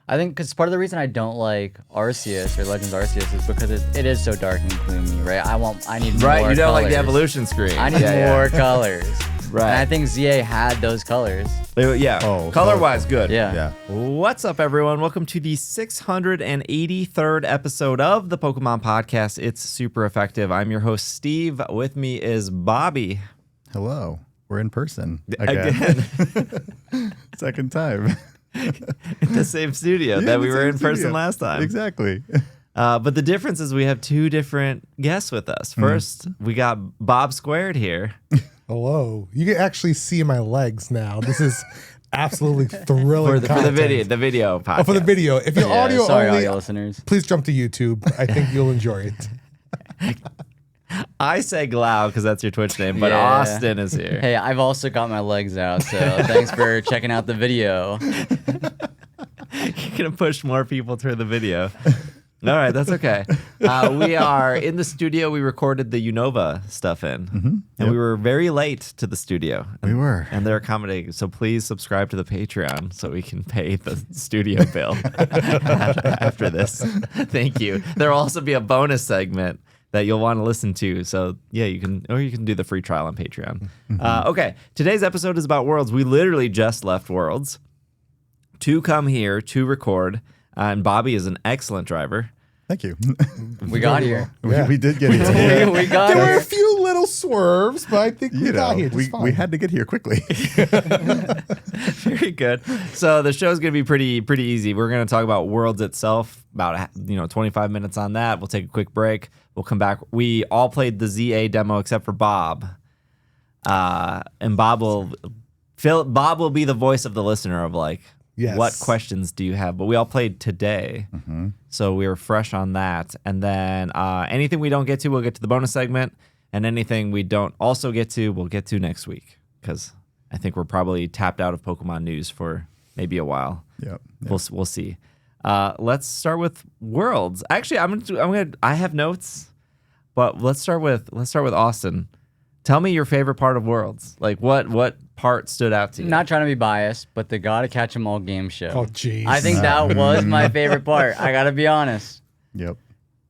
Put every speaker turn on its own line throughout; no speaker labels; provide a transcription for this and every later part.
I think because part of the reason I don't like Arceus or Legends Arceus is because it is so dark and gloomy, right? I need more
Right, you don't like the
colors.
evolution screen.
I need more colors.
Right.
And I think ZA had those colors.
Yeah.
Oh,
Color-wise, good.
Yeah.
What's up, everyone? Welcome to the 683rd episode of the Pokemon Podcast. It's super effective. I'm your host, Steve. With me is Bobby.
Hello. We're in person
Again.
Second time.
In the same studio that we were in person last time.
Exactly.
But the difference is we have two different guests with us. First, we got Bob Squared here.
Hello. You can actually see my legs now. This is absolutely thrilling
For the video podcast.
Oh, for the video. If you're audio
Sorry,
only,
audio listeners.
please jump to YouTube. I think you'll enjoy it.
I say Glau because that's your Twitch name, but
Yeah.
Austin is here.
Hey, I've also got my legs out, so thanks for checking out the video.
You're going to push more people to the video. All right, that's okay. We are in the studio. We recorded the Unova stuff in, and we were very late to the studio.
We were.
And they're accommodating. So please subscribe to the Patreon so we can pay the studio bill after this. Thank you. There will also be a bonus segment that you'll want to listen to. So yeah, you can do the free trial on Patreon. Okay, today's episode is about Worlds. We literally just left Worlds to come here to record. And Bobby is an excellent driver.
Thank you.
We got here.
We did get here.
We got
There were
here.
a few little swerves, but I think we got here just fine.
we had to get here quickly.
Very good. So the show's going to be pretty easy. We're going to talk about Worlds itself, about 25 minutes on that. We'll take a quick break. We'll come back. We all played the Z-A demo except for Bob. And Bob will be the voice of the listener of
Yes.
what questions do you have? But we all played today. So we were fresh on that. And then anything we don't get to, we'll get to the bonus segment. And anything we don't also get to, we'll get to next week. Because I think we're probably tapped out of Pokemon news for maybe a while.
Yep.
We'll see. Let's start with Worlds. Actually, I have notes, but let's start with Austin. Tell me your favorite part of Worlds. Like what part stood out to you?
Not trying to be biased, but the Gotta Catch 'Em All game show.
Oh, jeez.
I think that was my favorite part. I gotta be honest.
Yep.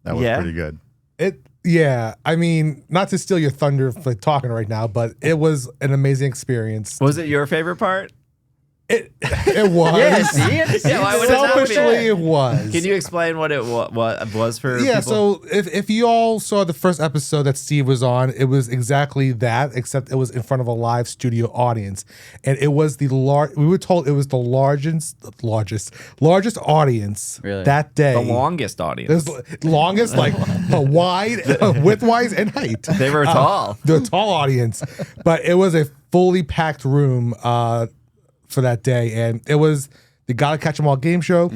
That was pretty good.
Yeah. I mean, not to steal your thunder for talking right now, but it was an amazing experience.
Was it your favorite part?
It was.
Yeah, see?
Yeah, why would it not be?
Selfishly, it was.
Can you explain what it was for
Yeah,
people?
so if you all saw the first episode that Steve was on, it was exactly that, except it was in front of a live studio audience, and it was we were told it was the largest audience
Really?
that day.
The longest
It
audience.
was longest, like wide, width-wise, and height.
They were tall.
The tall audience, but it was a fully packed room for that day, and it was the Gotta Catch 'Em All game show,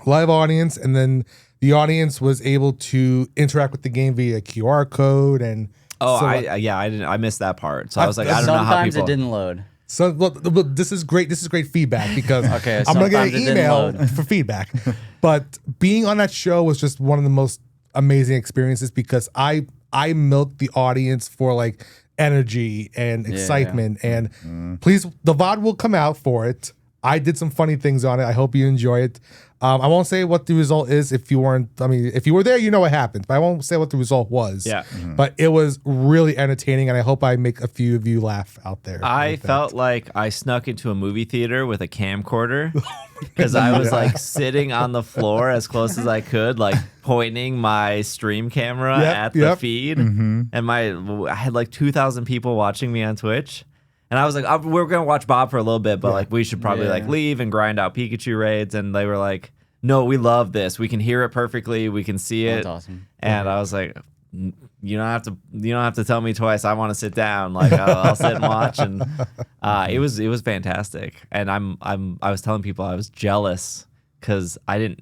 live audience, and then the audience was able to interact with the game via QR code and.
I missed that part. So I was like, I don't know how
Sometimes
people.
Oh,
it didn't load.
So look, this is great. This is great feedback because
Okay,
I'm gonna get an
sometimes it didn't
email
load.
for feedback. But being on that show was just one of the most amazing experiences because I milked the audience for like energy and excitement. And please, the VOD will come out for it. I did some funny things on it. I hope you enjoy it. I won't say what the result is if you weren't. I mean, if you were there, you know what happened. But I won't say what the result was.
Yeah.
But it was really entertaining, and I hope I make a few of you laugh out there.
I
with that.
felt like I snuck into a movie theater with a camcorder because I was like sitting on the floor as close as I could, like pointing my stream camera at the feed. And I had like 2,000 people watching me on Twitch. And I was like, we're going to watch Bob for a little bit, but like we should probably like leave and grind out Pikachu raids. And they were like, no, we love this. We can hear it perfectly. We can see it.
That's awesome.
And I was like, you don't have to tell me twice. I want to sit down. Like I'll sit and watch. And it was fantastic. And I was telling people I was jealous because I didn't.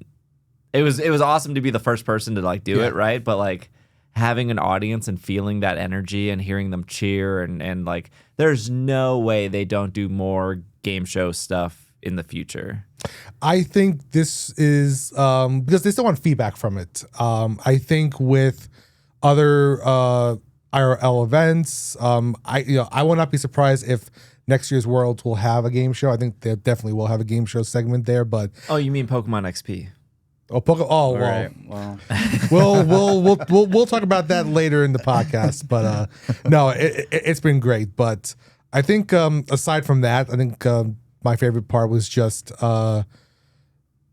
It was awesome to be the first person to like do it, right? But like having an audience and feeling that energy and hearing them cheer and like there's no way they don't do more game show stuff in the future.
I think this is because they still want feedback from it. I think with other IRL events, I will not be surprised if next year's Worlds will have a game show. I think they definitely will have a game show segment there. But
Oh, you mean Pokemon XP?
oh, well,
Right. Well,
we'll talk about that later in the podcast. But no, it's been great. But I think aside from that, I think my favorite part was just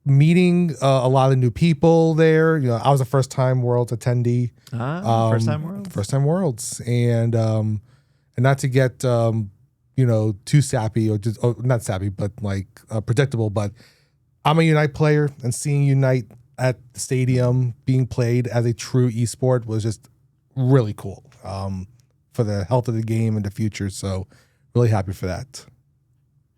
meeting a lot of new people there. You know, I was a first time Worlds attendee.
First time Worlds?
First time Worlds, and not to get too sappy or just not sappy, but like predictable. But I'm a Unite player, and seeing Unite at the stadium being played as a true esport was just really cool for the health of the game and the future. So really happy for that.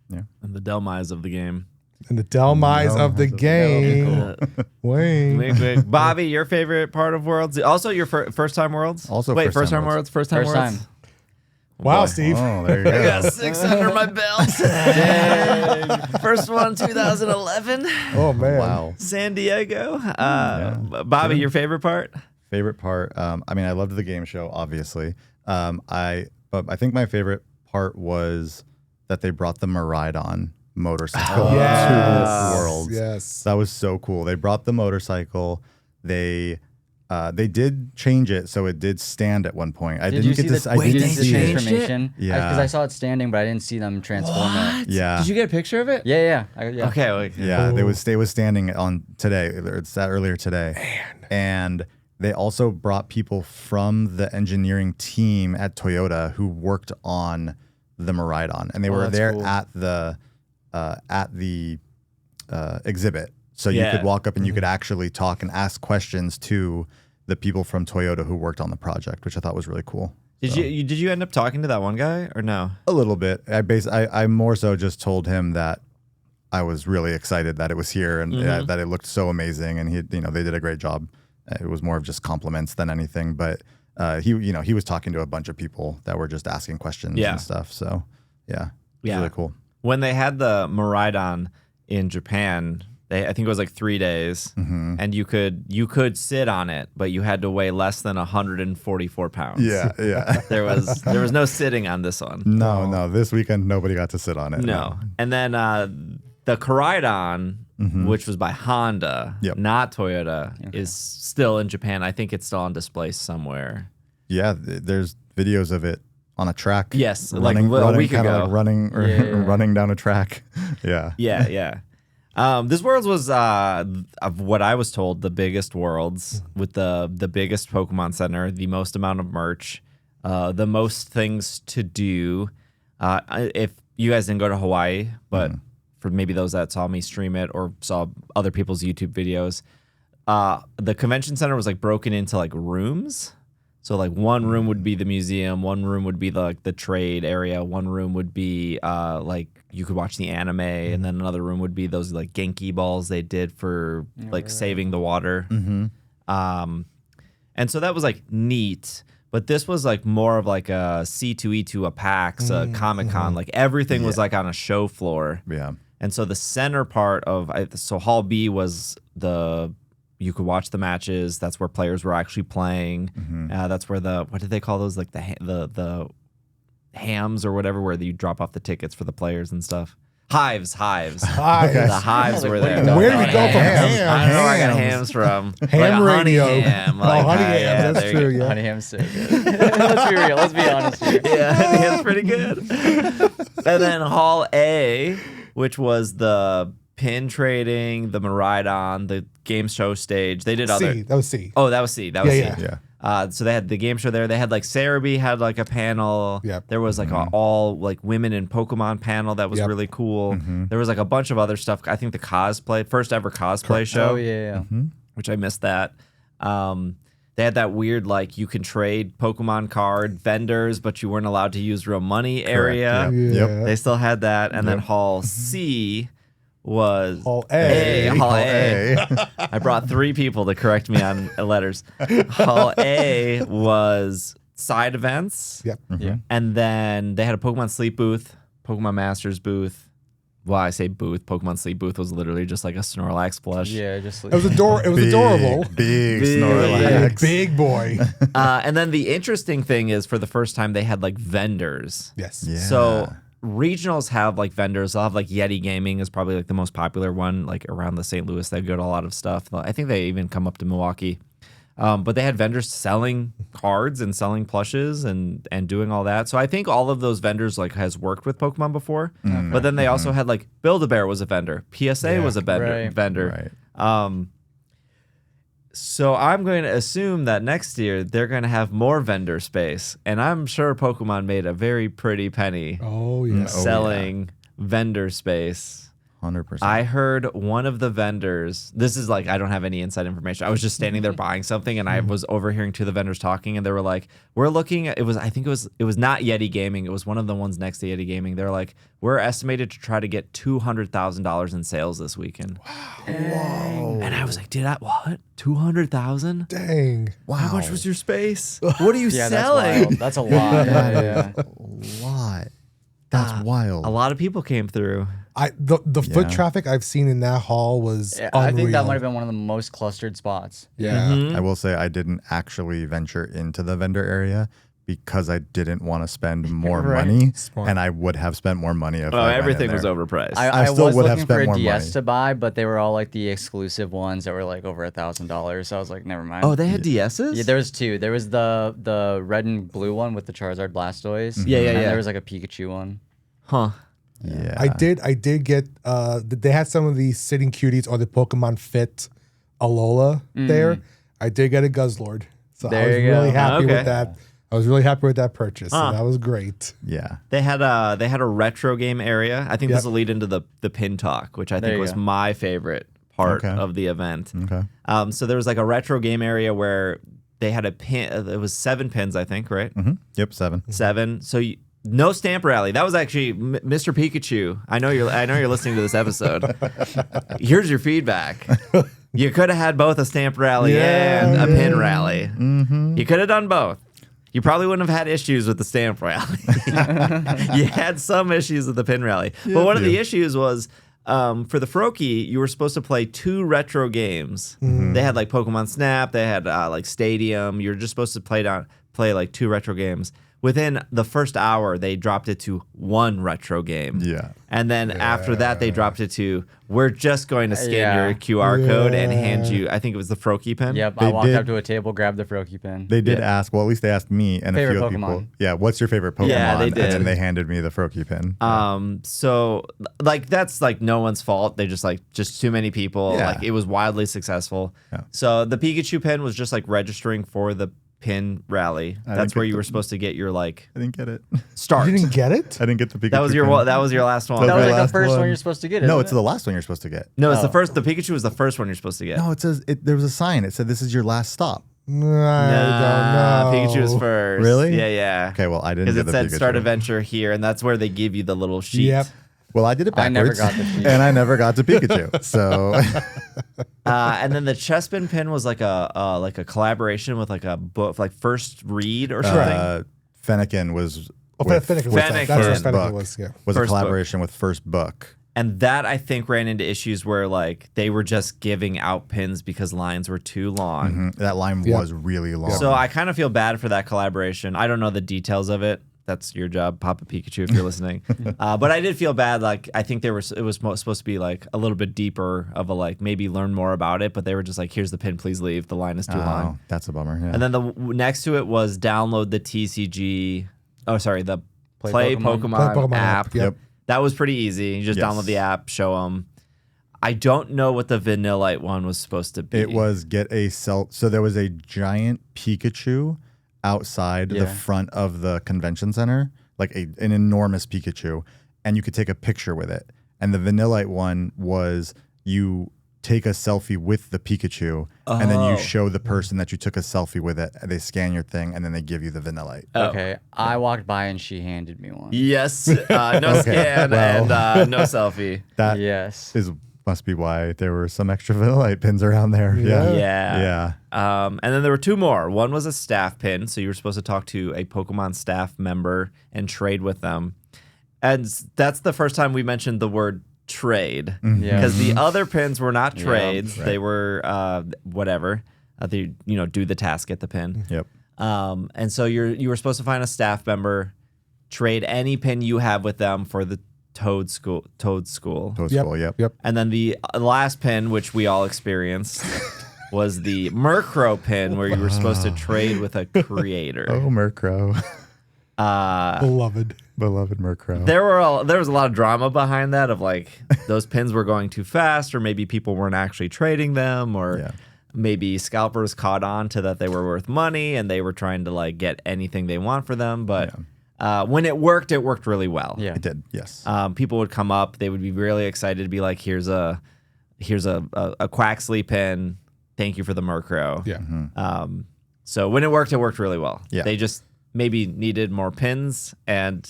Yeah.
And the Delmise of the game.
And the Delmise of the game. Wayne.
Wink, wink. Bobby, your favorite part of Worlds? Also, your first time Worlds?
Also
Wait,
first time
Worlds? First time
First
Worlds?
time.
Wow,
boy.
Steve.
Oh, there you
I got
go.
6 under my belt. Dang. First one, 2011.
Oh, man.
Wow.
San Diego. Bobby, your favorite part?
Favorite part? I mean, I loved the game show, obviously. But I think my favorite part was that they brought the Miraidon motorcycle to Worlds.
Yes.
That was so cool. They brought the motorcycle. They did change it so it did stand at one point. I
Did you
didn't
see
get to.
the,
I
Wait,
did
didn't
you see the
see it.
transformation?
Yeah.
Because I saw it standing, but I didn't see them transform it.
Yeah.
Did you get a picture of it?
Yeah.
Okay. Wait.
Yeah,
Ooh.
they was standing on today. It's that earlier today, and they also brought people from the engineering team at Toyota who worked on the Miraidon, and they were
that's
there
cool.
at the exhibit. So you
Yeah.
could walk up and you could actually talk and ask questions to the people from Toyota who worked on the project, which I thought was really cool.
Did you end up talking to that one guy or no?
A little bit. I more so just told him that I was really excited that it was here and that it looked so amazing, and they did a great job. It was more of just compliments than anything, but he was talking to a bunch of people that were just asking questions and stuff. So yeah, it was really cool.
When they had the Miraidon in Japan, I think it was like 3 days, and you could sit on it, but you had to weigh less than 144 pounds.
Yeah.
There was no sitting on this one.
No. This weekend nobody got to sit on it.
No. And then the Koraidon, which was by Honda,
Yep.
not Toyota, is still in Japan. I think it's still on display somewhere.
Yeah, there's videos of it on a track.
Yes,
running,
like a week
kinda
ago.
like running running down a track. Yeah.
Yeah. This Worlds was, of what I was told, the biggest Worlds with the biggest Pokemon Center, the most amount of merch, the most things to do. If you guys didn't go to Hawaii, but for maybe those that saw me stream it or saw other people's YouTube videos, the convention center was like broken into like rooms. So like one room would be the museum, one room would be the trade area, one room would be like you could watch the anime, and then another room would be those like Genki balls they did for like saving the water. And so that was like neat. But this was like more of like a C2E2, a PAX, a Comic-Con. Like everything was like on a show floor.
Yeah.
And so the center part of so Hall B was you could watch the matches. That's where players were actually playing. That's where what did they call those? Like the hams or whatever, where you drop off the tickets for the players and stuff. Hives.
Hives.
The hives were there.
Where did we go from
Hams?
ham?
I don't know where I got
Hams.
hams from.
Ham
Like a honey
radio.
ham.
Oh, honey ham.
yeah,
That's
there you
true.
go.
Yeah.
Honey ham's so good. Let's be real. Let's be honest here.
Yeah, honey ham's pretty good. And then Hall A, which was the pin trading, the Miraidon, the game show stage. They did other.
That was C.
Oh, that was C. That was
Yeah,
C.
Yeah.
So they had the game show there. They had like Sarumi had like a panel.
Yep.
There was like a all like women in Pokemon panel that was really cool. There was like a bunch of other stuff. I think the cosplay, first ever cosplay show.
Oh yeah.
Which I missed that. They had that weird like you can trade Pokemon card vendors, but you weren't allowed to use real money area.
Yep.
Yeah.
They still had that. And then Hall C was
Hall A.
Hall A. I brought 3 people to correct me on letters. Hall A was side events.
Yep.
Yeah.
And then they had a Pokemon Sleep booth, Pokemon Masters booth. Well, I say booth. Pokemon Sleep booth was literally just like a Snorlax plush.
Yeah, just like
It was adorable.
Big
Big.
Snorlax.
Big boy.
And then the interesting thing is, for the first time, they had like vendors.
Yes.
Yeah.
So regionals have like vendors. They'll have like Yeti Gaming is probably like the most popular one, like around the St. Louis. They go to a lot of stuff. I think they even come up to Milwaukee. But they had vendors selling cards and selling plushes and doing all that. So I think all of those vendors like has worked with Pokemon before. But then they also had like Build-A-Bear was a vendor. PSA was a vendor.
Right.
So I'm going to assume that next year they're going to have more vendor space. And I'm sure Pokemon made a very pretty penny selling vendor space.
100%.
I heard one of the vendors, this is like, I don't have any inside information. I was just standing there buying something and I was overhearing two of the vendors talking and they were like, we're looking at, I think it was not Yeti Gaming. It was one of the ones next to Yeti Gaming. They're like, we're estimated to try to get $200,000 in sales this weekend.
Wow.
Whoa.
And I was like, what? 200,000?
Dang.
Wow.
How much was your space? What are you
Yeah,
selling?
that's a lot. Yeah.
A lot. That's wild.
A lot of people came through.
The foot traffic I've seen in that hall was unreal.
I think that might have been one of the most clustered spots.
Yeah.
I will say I didn't actually venture into the vendor area because I didn't want to spend more money,
Smart.
and I would have spent more money if
Oh,
I went
everything
in
was
there.
overpriced.
I
still
was
would have
looking for
spent
a
more
DS
money.
to buy, but they were all like the exclusive ones that were like over $1,000. So I was like, never mind.
Oh, they had DSs?
Yeah, there was two. There was the red and blue one with the Charizard Blastoise.
Yeah,
and
yeah.
there was like a Pikachu one.
Huh.
Yeah,
I did get they had some of the Sitting Cuties or the Pokemon Fit Alola there. I did get a Guzzlord. So I
There
was
you
really
go.
happy
Okay.
with that. I was really happy with that purchase. So that was great.
Yeah.
They had a retro game area. I think this
Yep.
will lead into the pin talk, which I
There
think
you
was
go.
my favorite part
Okay.
of the event.
Okay.
So there was like a retro game area where they had a pin. It was 7 pins, I think, right?
Yep. 7.
7. So no stamp rally. That was actually Mr. Pikachu. I know you're listening to this episode. Here's your feedback. You could have had both a stamp rally and a pin rally. You could have done both. You probably wouldn't have had issues with the stamp rally. You had some issues with the pin rally. But one of the issues was for the Froakie, you were supposed to play 2 retro games. They had like Pokemon Snap. They had like Stadium. You were just supposed to play like 2 retro games. Within the first hour, they dropped it to 1 retro game.
Yeah.
And then after that, they dropped it to, we're just going to scan
Yeah.
your QR code and hand you, I think it was the Froakie pen.
Yep,
They
I walked
did-
up to a table, grabbed the Froakie pin.
They did ask. Well, at least they asked me and
Favorite
a few other people.
Pokemon.
Yeah. What's your favorite Pokemon?
Yeah, they did.
And then they handed me the Froakie pin.
So like that's like no one's fault. They just too many people.
Yeah.
Like it was wildly successful.
Yeah.
So the Pikachu pen was just like registering for the pin rally.
I
That's
didn't
where
get
you
the-
were supposed to get your like
I didn't get it.
start.
You didn't get it?
I didn't get the Pikachu.
That was your
pin.
that was your last one.
That
That was
my
like the
last
first one
one.
you're supposed to get.
No,
isn't
it's
it?
the last one you're supposed to get.
No, it's the
Oh.
first. The Pikachu was the first one you're supposed to get.
No, it says there was a sign. It said this is your last stop.
I don't know.
Pikachu was first.
Really?
Yeah.
Okay, well I didn't
Because
get
it
the
said
Pikachu.
start adventure here, and that's where they give you the little sheet.
Yep.
Well, I did it
I
backwards.
never got the Pikachu.
and I never got to Pikachu. So
And then the Chespin pin was like a collaboration with like a book, like First Read or something.
Fennekin was
Oh,
with
Fennekin was
Fennekin.
that. That's
First
what Fennekin
Book.
was, yeah.
was a
First Book.
collaboration with First Book.
And that I think ran into issues where like they were just giving out pins because lines were too long.
That line was really long.
So I kind of feel bad for that collaboration. I don't know the details of it. That's your job, Papa Pikachu, if you're listening. But I did feel bad. Like I think it was supposed to be like a little bit deeper of a like maybe learn more about it. But they were just like, here's the pin, please leave. The line is too long.
That's a bummer. Yeah.
And then the next to it was download the TCG. Oh, sorry, the Play Pokemon,
Play Pokemon
app.
app, yep.
That was pretty easy. You just
Yes.
download the app, show them. I don't know what the Vanillite one was supposed to be.
It was get a cell. So there was a giant Pikachu outside the front of the convention center, like an enormous Pikachu, and you could take a picture with it. And the Vanillite one was you take a selfie with the Pikachu, and then you show the person that you took a selfie with it. And they scan your thing, and then they give you the Vanillite.
Okay, I walked by and she handed me one.
Yes, no scan and no selfie.
That
Yes.
must be why there were some extra Vanillite pins around there. Yeah.
Yeah.
Yeah.
And then there were 2 more. One was a staff pin, so you were supposed to talk to a Pokemon staff member and trade with them. And that's the first time we mentioned the word trade,
Yeah.
because the other pins were not trades;
right.
they were whatever. They do the task, get the pin.
Yep.
And so you were supposed to find a staff member, trade any pin you have with them for the Toad School.
Yep.
And then the last pin, which we all experienced, was the Murkrow pin, where you were supposed to trade with a creator.
Oh, Murkrow.
Beloved
Murkrow.
There was a lot of drama behind that of like those pins were going too fast, or maybe people weren't actually trading them, or maybe scalpers caught on to that they were worth money and they were trying to like get anything they want for them. But when it worked really well.
Yeah,
It did, yes.
People would come up, they would be really excited to be like, here's a Quaxley pin. Thank you for the Murkrow.
Yeah.
So when it worked really well.
Yeah.
They just maybe needed more pins, and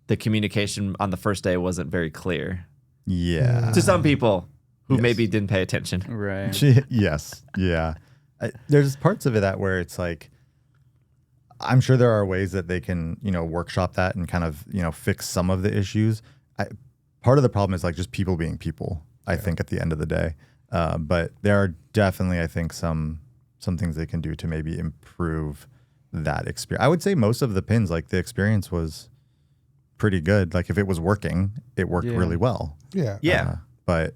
the communication on the first day wasn't very clear
Yeah.
to some people who
Yes.
maybe didn't pay attention.
right.
Yes. Yeah. There's parts of it that where it's like, I'm sure there are ways that they can, workshop that and kind of, fix some of the issues. Part of the problem is like just people being people, I think, at the end of the day. But there are definitely, I think, some things they can do to maybe improve that experience. I would say most of the pins, like the experience was pretty good. Like if it was working, it worked really well.
Yeah.
Yeah.
But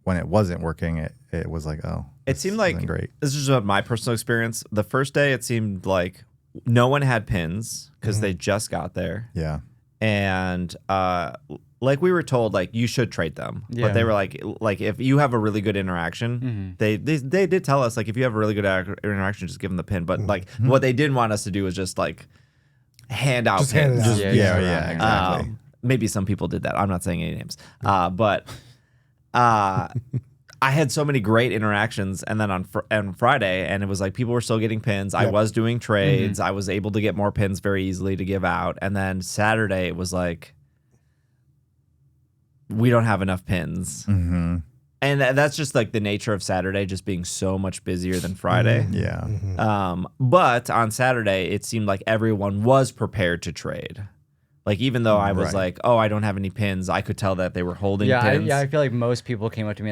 when it wasn't working, it was like, oh,
It seemed like,
great.
this is just my personal experience. The first day, it seemed like no one had pins because they just got there.
Yeah.
And like we were told, like you should trade them,
Yeah.
but they were like if you have a really good interaction, they did tell us like if you have a really good interaction, just give them the pin. But like what they didn't want us to do was just like hand out
Just hand it
pins.
out.
Yeah, exactly.
Maybe some people did that. I'm not saying any names, but I had so many great interactions, and then on Friday, and it was like people were still getting pins. I was doing trades. I was able to get more pins very easily to give out, and then Saturday it was like, we don't have enough pins.
Mm-hmm.
And that's just like the nature of Saturday, just being so much busier than Friday.
Yeah.
But on Saturday, it seemed like everyone was prepared to trade. Like even though I was like, oh, I don't have any pins, I could tell that they were holding pins.
I feel like most people came up to me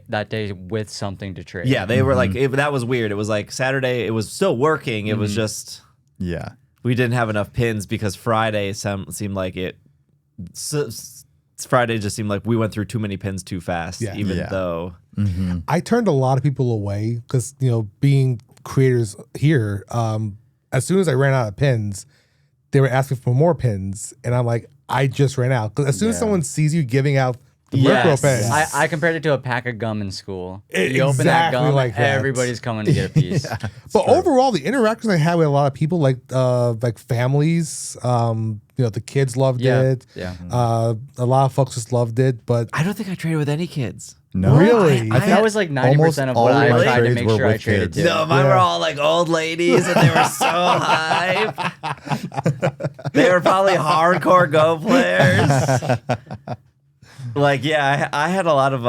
that day with something to trade.
Yeah, they were like, that was weird. It was like Saturday, it was still working. It was just, we didn't have enough pins because Friday seemed like it. Friday just seemed like we went through too many pins too fast, even though.
I turned a lot of people away because, being creators here, as soon as I ran out of pins, they were asking for more pins. And I'm like, I just ran out. Because as soon as someone sees you giving out the Murkrow pins.
I compared it to a pack of gum in school. You open that
Exactly
gum,
like that.
everybody's coming to get a piece.
But overall, the interactions I had with a lot of people, like families, the kids loved it.
Yeah.
A lot of folks just loved it. But
I don't think I traded with any kids.
No.
Really?
That was like 90% of what
all
I
my
tried to
trades
make
were
sure I
with
traded
kids.
to.
No, mine were all like old ladies, and they were so hype. They were probably hardcore Go players. Like, yeah, I had a lot of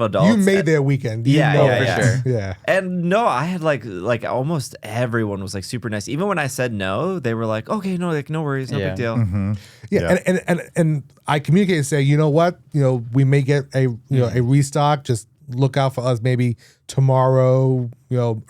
adults.
you made their weekend. You
Yeah,
know
yeah,
that.
yeah.
Yeah.
And no, I had like almost everyone was like super nice. Even when I said no, they were like, okay, no, like no worries, no big deal.
Yeah, and I communicate and say, you know what, we may get a a restock. Just look out for us maybe tomorrow,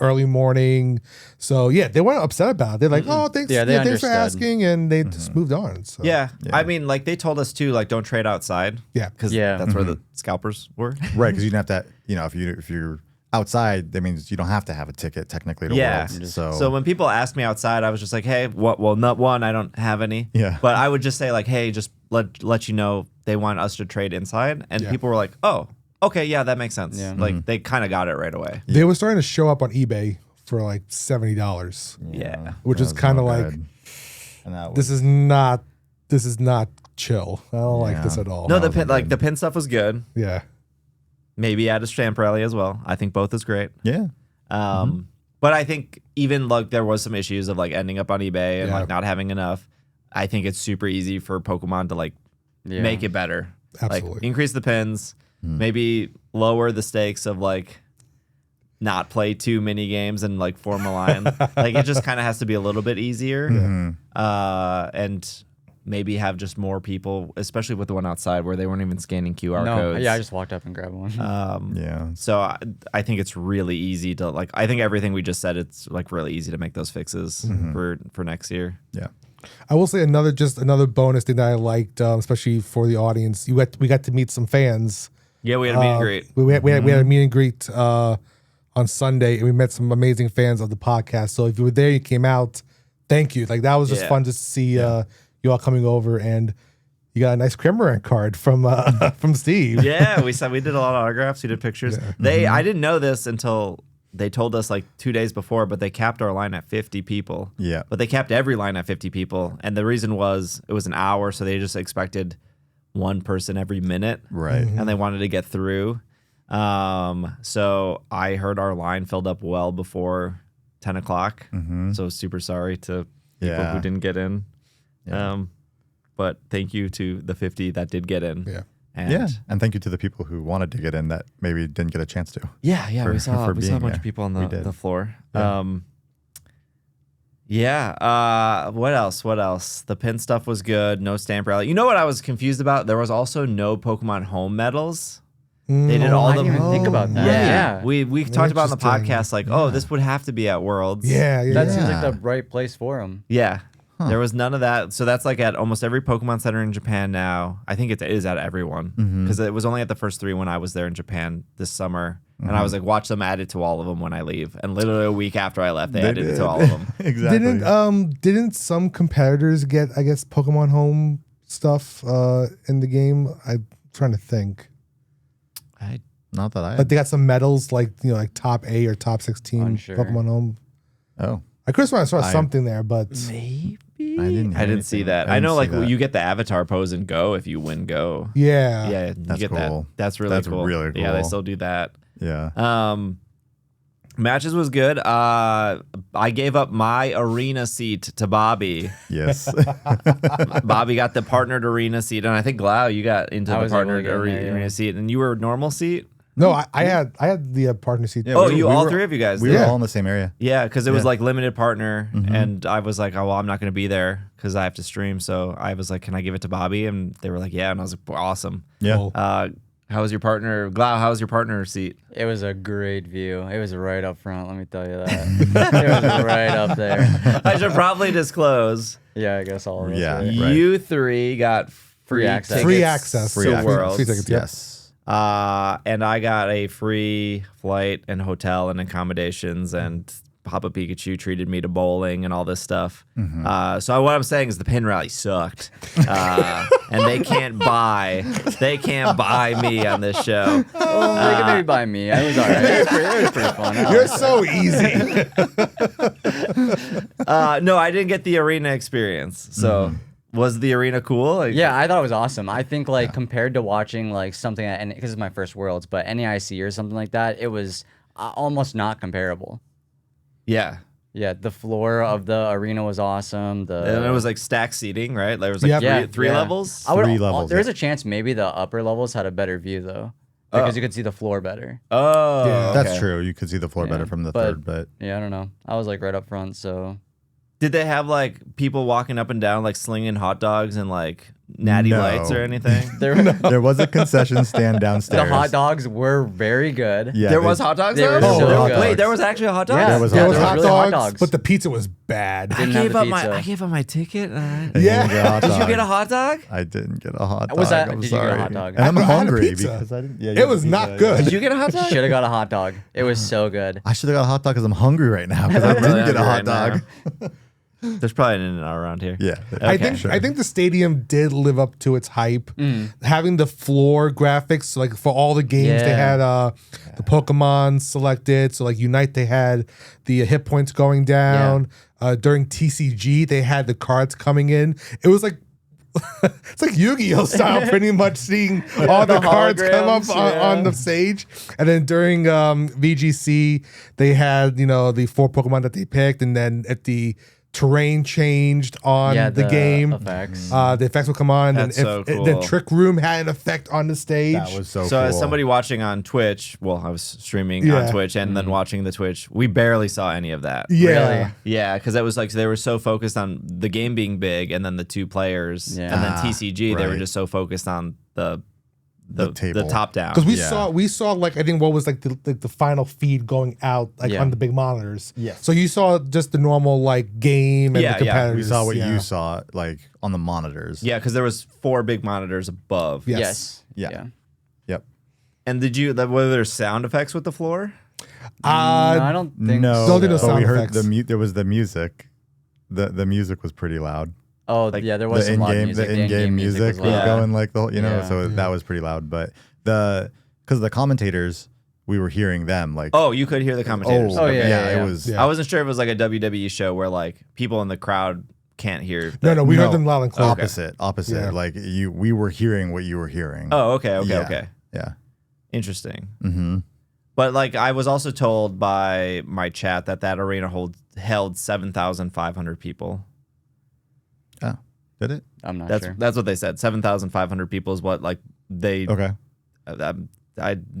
early morning. So yeah, they weren't upset about it. They're like, oh, thanks,
Yeah, they
thanks for
understood.
asking, and they just moved on. So
Yeah. I mean, like they told us too, like don't trade outside.
Yeah.
because
Yeah.
that's where the scalpers were.
Right, because you don't have to, if you're outside, that means you don't have to have a ticket technically to
Yeah.
Worlds. So
So when people asked me outside, I was just like, hey, not one, I don't have any.
Yeah.
But I would just say like, hey, just let you know they want us to trade inside, and
Yeah.
people were like, oh, okay, yeah, that makes sense.
Yeah.
Like they kind of got it right away.
they were starting to show up on eBay for like $70,
Yeah.
which
that
is
was
kind of
no
like,
good. And that
this is not chill. I don't like this at all.
No,
That wasn't
the pin stuff was good.
Yeah.
Maybe add a stamp rally as well. I think both is great.
yeah.
But I think even like there was some issues of like ending up on eBay and
Yeah.
like not having enough. I think it's super easy for Pokemon to like make it better.
Absolutely.
Like increase the pins, maybe lower the stakes of like not play too many games and like form a line. Like it just kind of has to be a little bit easier. And maybe have just more people, especially with the one outside where they weren't even scanning QR codes.
Yeah, I just walked up and grabbed one.
Yeah.
So I think it's really easy to like. I think everything we just said, it's like really easy to make those fixes for next year.
Yeah.
I will say another bonus thing that I liked, especially for the audience. We got to meet some fans.
Yeah, we had a meet and greet.
We had a meet and greet on Sunday, and we met some amazing fans of the podcast. So if you were there, you came out. Thank you. Like that was just fun just to see you all coming over, and you got a nice Crimmerant card from Steve.
Yeah, we did a lot of autographs. We did pictures. I didn't know this until they told us like 2 days before, but they capped our line at 50 people.
Yeah.
But they capped every line at 50 people, and the reason was it was an hour, so they just expected one person every minute.
Right.
And they wanted to get through. So I heard our line filled up well before 10 o'clock. So super sorry to people who didn't get in. But thank you to the 50 that did get in.
Yeah.
And
thank you to the people who wanted to get in that maybe didn't get a chance to.
we saw a bunch
being
of people on the floor.
Yeah.
What else? The pin stuff was good. No stamp rally. You know what I was confused about? There was also no Pokemon home medals. They did all
I
the.
didn't even think about that.
Yeah. We talked about in the
Interesting.
podcast, like, this would have to be at Worlds.
Yeah.
That seems like the right place for them.
Yeah. There was none of that. So that's like at almost every Pokemon Center in Japan now. I think it is at everyone. Because it was only at the first 3 when I was there in Japan this summer. And I was like, watch them add it to all of them when I leave. And literally a week after I left, they added it to all of them.
Exactly.
Didn't some competitors get, I guess, Pokemon Home stuff in the game? I'm trying to think.
Not that I.
Like they got some medals, like like top 8 or top 16
Unsure.
Pokemon Home.
Oh.
I could have sworn I saw something there, but
Maybe.
I didn't
see that. I know, like, you get the avatar pose and Go if you win Go.
yeah.
Yeah, you
That's
get
cool.
that. That's really cool.
really
Yeah, they
cool.
still do that.
Yeah.
Matches was good. I gave up my arena seat to Bobby.
Yes.
Bobby got the partnered arena seat, and I think Glau, you got into
I
the
was able to
partnered
get in there,
arena
yeah.
seat, and you were normal seat.
No, I had the partner seat.
Yeah,
Oh,
we
you
were-
all
we were-
3 of you guys.
We
did.
were all in the same area.
Yeah, because it was
Yeah.
like limited partner, and I was like, oh, well, I'm not going to be there because I have to stream. So I was like, can I give it to Bobby? And they were like, yeah. And I was like, awesome.
Yeah.
Cool.
How was your partner? Glau, how was your partner seat?
It was a great view. It was right up front, let me tell you that. It was right up there.
I should probably disclose.
Yeah, I guess all of us.
Yeah.
right?
Right.
You 3 got free
access.
tickets
Free access.
to
Free access.
Worlds.
Free tickets, yep.
Yes.
And I got a free flight and hotel and accommodations, and Papa Pikachu treated me to bowling and all this stuff. So what I'm saying is the pin rally sucked, and they can't buy me on this show.
Well, they could maybe buy me. I was all right. It was pretty fun. I
You're
liked it.
so easy.
No, I didn't get the arena experience. So was the arena cool? Like,
Yeah, I thought it was awesome. I think like compared to watching like something at, because it's my first Worlds, but NEIC or something like that, it was almost not comparable.
yeah.
Yeah, the floor of the arena was awesome.
And it was like stack seating, right? There was like
Yep.
three levels.
I would,
3 levels,
There's
yeah.
a chance maybe the upper levels had a better view though, because you could see the floor better.
Oh,
Yeah.
okay.
That's true. You could see the floor better from the third, but
Yeah, I don't know. I was like right up front, so
Did they have like people walking up and down, like slinging hot dogs and like natty
No.
lights or anything?
there was a concession stand downstairs.
the hot dogs were very good.
Yeah,
There
they-
was hot dogs.
They
there?
were
so
Oh,
good.
Wait, there was actually a hot dog.
Yeah,
There was
There
hot
was
there
hot
really hot
dogs,
dogs.
but the pizza was bad.
I
Didn't have
gave
the
up
pizza.
I gave up my ticket.
I
Yeah.
didn't get a hot
Did you
dog.
get a hot dog?
I didn't get a hot dog.
Was that-
I'm
did you get a
sorry.
hot dog?
And I'm
I had a
hungry
pizza.
because I didn't. Yeah, you
It
had
was
a
not
pizza,
good.
Did you get a hot dog?
Should have got a hot dog. It was so good.
I should have got a hot dog because I'm hungry right now because I
I'm really
didn't get a hot
hungry
dog.
right There's probably an In-N-Out around here.
Yeah.
I
Okay.
think the stadium did live up to its hype. Having the floor graphics, so like for all the games, they
Yeah.
had the Pokemon selected. So like Unite, they had the hit points going down. During TCG, they had the cards coming in. It was like it's like Yu-Gi-Oh style, pretty much seeing all the cards come up
holograms, yeah.
on the stage. And then during VGC, they had the 4 Pokemon that they picked, and then at the terrain changed on
Yeah,
the game.
effects.
The effects will come on,
That's
and
so
the
cool.
Trick Room had an effect on the stage.
That was so
So
cool.
as somebody watching on Twitch, well, I was streaming
Yeah.
on Twitch and then watching the Twitch, we barely saw any of that.
yeah.
Really?
Yeah, because it was like they were so focused on the game being big and then the 2 players,
Yeah.
and then TCG they were
right.
just so focused on the
table.
top down.
Because
Yeah.
we saw like I think what was like the final feed going out like
Yeah.
on the big monitors.
Yes.
So you saw just the normal like game and
Yeah,
the
yeah.
competitors.
We saw what
yeah.
you saw like on the monitors.
Yeah, because there was 4 big monitors above.
Yes.
Yes.
Yeah. Yep.
And were there sound effects with the floor?
No, I don't think
No,
Don't do no
but
sound
we heard
effects.
there was the music. The music was pretty loud.
Oh,
Like,
yeah, there was some loud music.
The in-game music was
loud.
going like the whole,
Yeah.
so that was pretty loud. But because the commentators, we were hearing them like.
Oh, you could hear the commentators.
Oh, yeah, yeah,
it
yeah.
was.
Yeah.
I wasn't sure if it was like a WWE show where like people in the crowd can't hear.
No, we heard
No.
them loud and clear.
Opposite.
Yeah.
Like we were hearing what you were hearing.
Oh, okay.
Yeah. Yeah.
Interesting.
Mm-hmm.
But like I was also told by my chat that arena held 7,500 people.
Oh, did it?
I'm not
That's
sure.
that's what they said. 7,500 people is what like they.
Okay.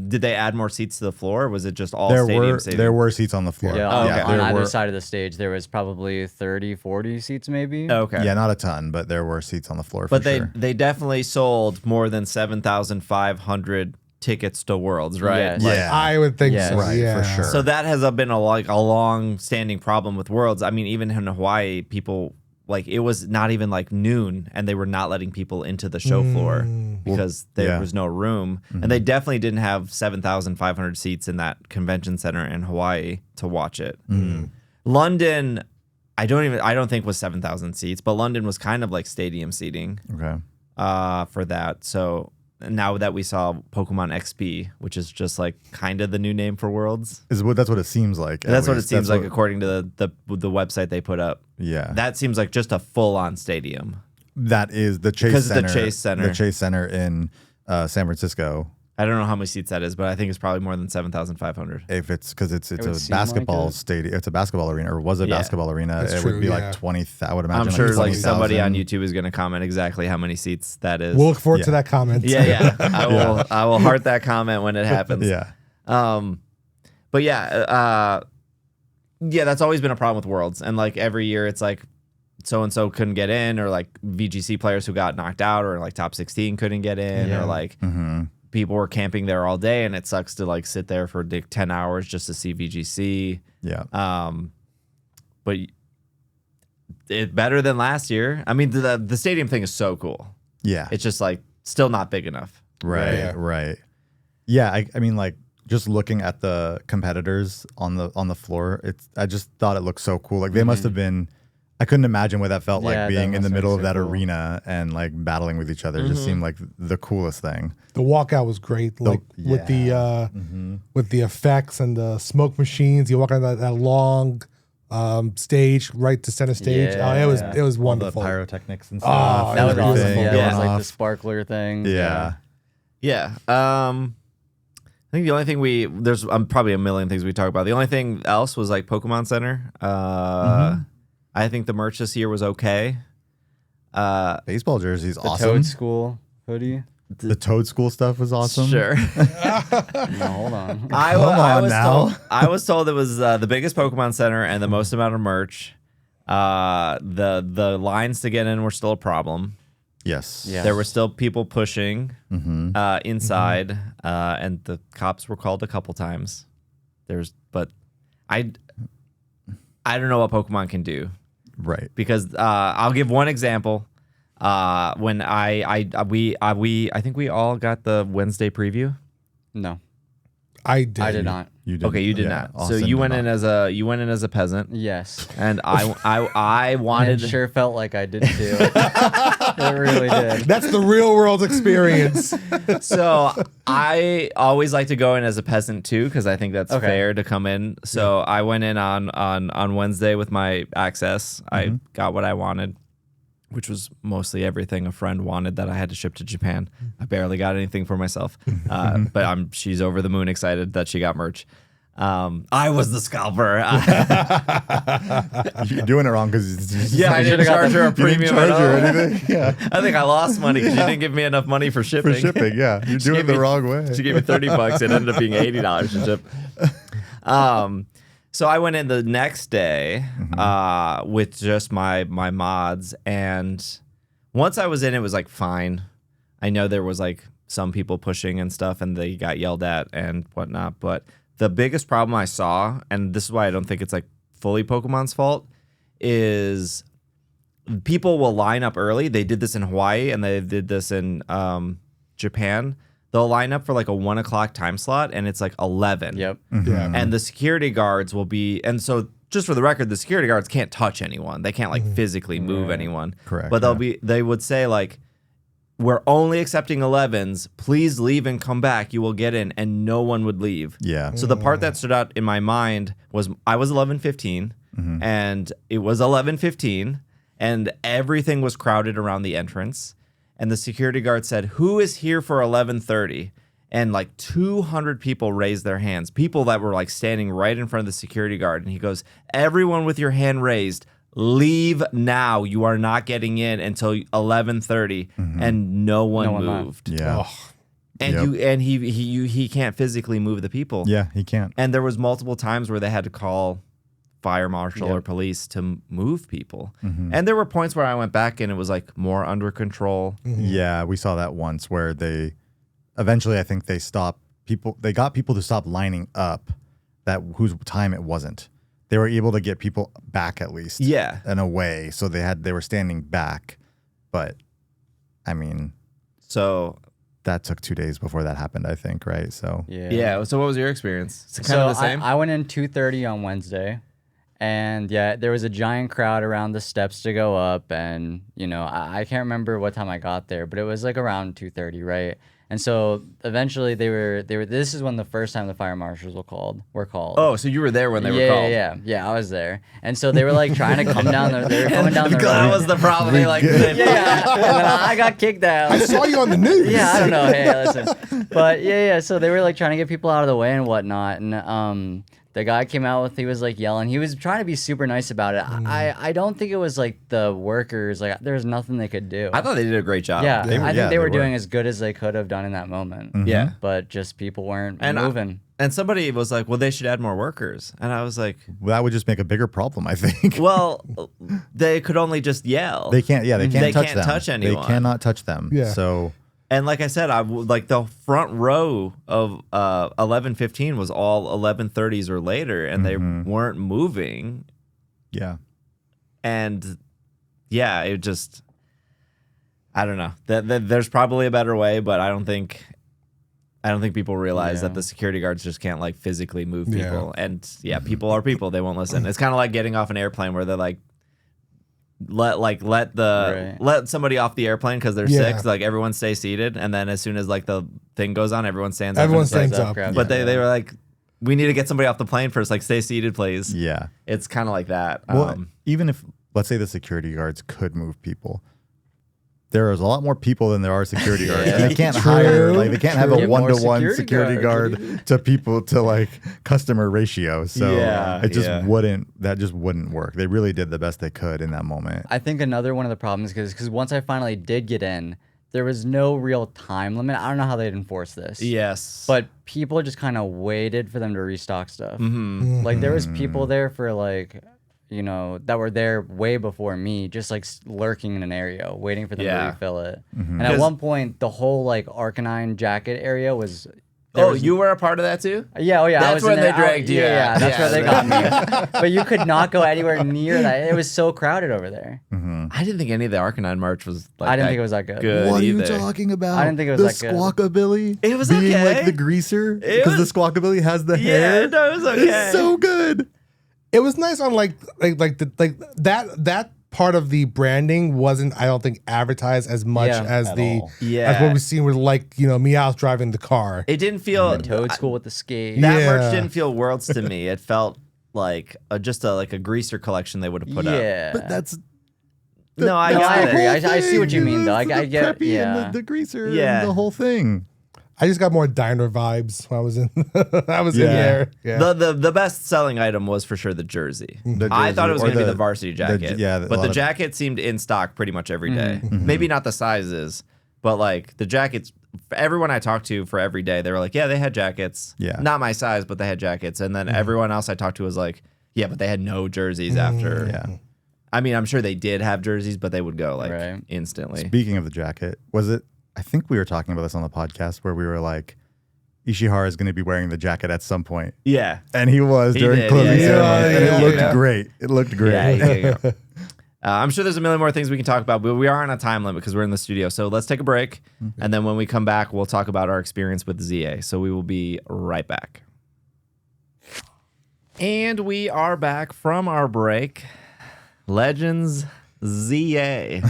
Did they add more seats to the floor? Or was it just all
There
stadium?
were seats on the floor.
Yeah,
Oh, okay.
on
there
either
were-
side of the stage, there was probably 30, 40 seats maybe.
Okay.
Yeah, not a ton, but there were seats on the floor.
But
for sure.
they definitely sold more than 7,500 tickets to Worlds, right?
Yes.
Like,
Yeah.
I would think
Yes.
so.
Right,
yeah.
for sure.
So that has been a long-standing problem with Worlds. I mean, even in Hawaii, people like it was not even like noon, and they were not letting people into the show floor because there
yeah.
was no room, and they definitely didn't have 7,500 seats in that convention center in Hawaii to watch it. London, I don't think was 7,000 seats, but London was kind of like stadium seating
Okay.
for that. So now that we saw Pokemon XP, which is just like kind of the new name for Worlds.
That's what it seems like. at
That's what it
least.
seems
That's
like according to the website they put up.
Yeah.
That seems like just a full-on stadium.
That is the Chase
Because
Center.
it's the Chase Center.
The Chase Center in San Francisco.
I don't know how many seats that is, but I think it's probably more than 7,500.
If it's because it's
would
a
seem like
basketball
it.
stadium. It's a basketball arena, or was a
Yeah.
basketball arena.
That's
it
true,
would be
yeah.
like 20. I would imagine.
I'm sure like
20,000.
somebody on YouTube is going to comment exactly how many seats that is.
We'll look forward
Yeah.
to that comment.
yeah. I will heart that comment when it happens.
Yeah.
But yeah, that's always been a problem with Worlds. And like every year it's like so-and-so couldn't get in, or like VGC players who got knocked out, or like top 16 couldn't get in,
Yeah.
or like
Mm-hmm.
people were camping there all day, and it sucks to like sit there for like 10 hours just to see VGC.
Yeah.
But it's better than last year. I mean, the stadium thing is so cool.
Yeah.
It's just like still not big enough.
Right.
Yeah.
Right. Yeah. I mean, like just looking at the competitors on the floor, I just thought it looked so cool. Like they must have been. I couldn't imagine what that felt
Yeah,
like
that
being in the
must
middle
have
of
been
that
so cool.
arena and like battling with each other. It just seemed like the coolest thing.
The walkout was great, like with the effects and the smoke machines. You walk on that long stage right to center stage.
Yeah.
it was
All the
wonderful.
pyrotechnics and
Oh,
stuff.
That was
everything
awesome. Yeah,
going
it was like the
off.
sparkler thing.
Yeah.
Yeah. I think the only thing there's probably a million things we talk about. The only thing else was like Pokemon Center. I think the merch this year was okay.
Baseball jerseys,
The
awesome.
Toad School hoodie.
The Toad School stuff was awesome.
Sure.
No, hold on.
I was told it was the biggest Pokemon Center and the most amount of merch. The lines to get in were still a problem.
Yes.
Yeah.
There were still people pushing inside, and the cops were called a couple times. But I don't know what Pokemon can do,
Right.
because I'll give one example. When I think we all got the Wednesday preview.
No,
I did.
I did not.
You did.
Okay, you did
yeah,
not. So
Austin
you
did
went
not.
in as a peasant,
Yes.
and I
And
wanted
it sure felt like I did too. It really did.
That's the real world experience.
So I always like to go in as a peasant too, because I think that's
Okay.
fair to come in. So I went in on Wednesday with my access. I got what I wanted, which was mostly everything a friend wanted that I had to ship to Japan. I barely got anything for myself, but she's over the moon excited that she got merch. I was the scalper.
You're doing it wrong because
Yeah, I didn't charge her a premium at
charge her
all.
anything. Yeah.
I think I lost money because you didn't give me enough money for shipping.
For shipping, yeah. You're doing it
gave
the
me-
wrong way.
She gave me $30. It ended up being $80 to ship. So I went in the next day with just my mods, and once I was in, it was like fine. I know there was like some people pushing and stuff, and they got yelled at and whatnot. But the biggest problem I saw, and this is why I don't think it's like fully Pokemon's fault, is people will line up early. They did this in Hawaii and they did this in Japan. They'll line up for like a 1 o'clock time slot, and it's like 11.
Yep.
Yeah.
And the security guards will be, and so just for the record, the security guards can't touch anyone. They can't like physically move anyone.
Correct,
But they would say like, we're only accepting 11s. Please leave and come back. You will get in, and no one would leave.
Yeah.
So the part that stood out in my mind was I was 11:15, and it was 11:15, and everything was crowded around the entrance. And the security guard said, "Who is here for 11:30?" And like 200 people raised their hands. People that were like standing right in front of the security guard. And he goes, "Everyone with your hand raised, leave now. You are not getting in until 11:30." And no one moved.
Yeah.
Oh,
And he can't physically move the people.
Yeah, he can't.
And there was multiple times where they had to call fire marshal or
Yep.
police to move people. And there were points where I went back and it was like more under control.
Yeah, we saw that once where they eventually, I think they stopped people. They got people to stop lining up that whose time it wasn't. They were able to get people back at least.
Yeah.
In a way. So they were standing back. But I mean,
So
that took 2 days before that happened, I think, right? So
yeah. So what was your experience? It's kind
So
of the same.
I went in 2:30 on Wednesday, and yeah, there was a giant crowd around the steps to go up, and you know, I can't remember what time I got there, but it was like around 2:30, right? And so eventually they were. This is when the first time the fire marshals were called.
Oh, so you were there when they were called.
Yeah, I was there, and so they were like trying to come down. They were coming down the
That
road.
was the problem. They like
yeah, and then I got kicked out.
I saw you on the news.
Yeah, I don't know. Hey, listen. But yeah. So they were like trying to get people out of the way and whatnot. And the guy came out he was like yelling. He was trying to be super nice about it. I don't think it was like the workers. Like there was nothing they could do.
I thought they did a great job.
Yeah,
They were-
I think
yeah,
they were
they were.
doing as good as they could have done in that moment.
Yeah.
But just people weren't
And
moving.
And somebody was like, "Well, they should add more workers." And I was like,
that would just make a bigger problem, I think.
"Well, they could only just yell."
They can't
They
touch
can't
them.
touch anyone.
They cannot touch them.
Yeah.
So
And like I said, like the front row of 11:15 was all 11:30s or later, and they weren't moving.
yeah.
And yeah, it just, I don't know. There's probably a better way, but I don't think people realize that the security guards just can't like physically move people.
Yeah.
And yeah, people are people. They won't listen. It's kind of like getting off an airplane where they're like, let somebody off the airplane because they're
Yeah.
sick. Like everyone stay seated, and then as soon as like the thing goes on, everyone stands
Everyone
up. and it's
stands
like-
up.
grab
But
it.
they were like, we need to get somebody off the plane first. Like stay seated, please.
Yeah.
It's kind of like that.
Well, even if, let's say, the security guards could move people, there is a lot more people than there are security guards. And they can't hire, like, they can't have a
Get more
1-to-1
security
security guard to people to like customer ratio. So
Yeah,
it just
yeah.
wouldn't work. They really did the best they could in that moment.
I think another one of the problems because once I finally did get in, there was no real time limit. I don't know how they'd enforce this.
yes,
But people just kind of waited for them to restock stuff.
Mm-hmm.
Like there was people there for like, you know, that were there way before me, just like lurking in an area, waiting for them
Yeah.
to refill it. And
'Cause-
at one point, the whole like Arcanine jacket area was.
you were a part of that too.
Yeah, I
That's
was
when
in there.
they dragged you
Yeah,
out.
that's
Yeah,
where they got me. But you could not go anywhere near that. It was so crowded over there.
I didn't think any of the Arcanine merch was like
I didn't think it was that good.
What are
either.
you talking about?
I didn't think it was
the
that good.
Squawkabilly.
It was
being
okay.
like the greaser
It
because
was-
the Squawkabilly has the
Yeah,
hair.
no, it was okay.
It's so good.
It was nice on like that part of the branding wasn't, I don't think, advertised as much
Yeah,
as
at
the
all.
Yeah.
as what we've seen with like, you know, Meowth driving the car.
It didn't feel
Toad School with the skate.
that
Yeah.
merch didn't feel Worlds to me. It felt like just a greaser collection they would have put up.
Yeah.
But that's
No, I
No, I
got
agree.
it.
I see what you
thing.
mean, though.
It's
I
the
get-
preppy and
yeah.
the greaser
Yeah.
and the whole thing.
I just got more diner vibes when I was in I was in
Yeah.
there. Yeah.
The best selling item was for sure the jersey.
The
I thought
jersey
it was
or
going to be
the-
the varsity jacket.
yeah, a
but
lot
the
of-
jacket seemed in stock pretty much every day.
Mm-hmm.
Maybe not the sizes, but like the jackets. Everyone I talked to for every day, they were like, "Yeah, they had jackets.
Yeah.
not my size, but they had jackets." And then everyone else I talked to was like, "Yeah, but they had no jerseys after."
Yeah.
I mean, I'm sure they did have jerseys, but they would go like
Right.
instantly.
Speaking of the jacket, was it I think we were talking about this on the podcast where we were like, Ishihara is going to be wearing the jacket at some point.
Yeah.
And he was
He
during
did,
closing
yeah,
ceremony. And
yeah,
it looked
yeah.
great. It looked great.
Yeah. I'm sure there's a million more things we can talk about, but we are on a time limit because we're in the studio. So let's take a break. And then when we come back, we'll talk about our experience with Z-A. So we will be right back. And we are back from our break. Legends Z-A.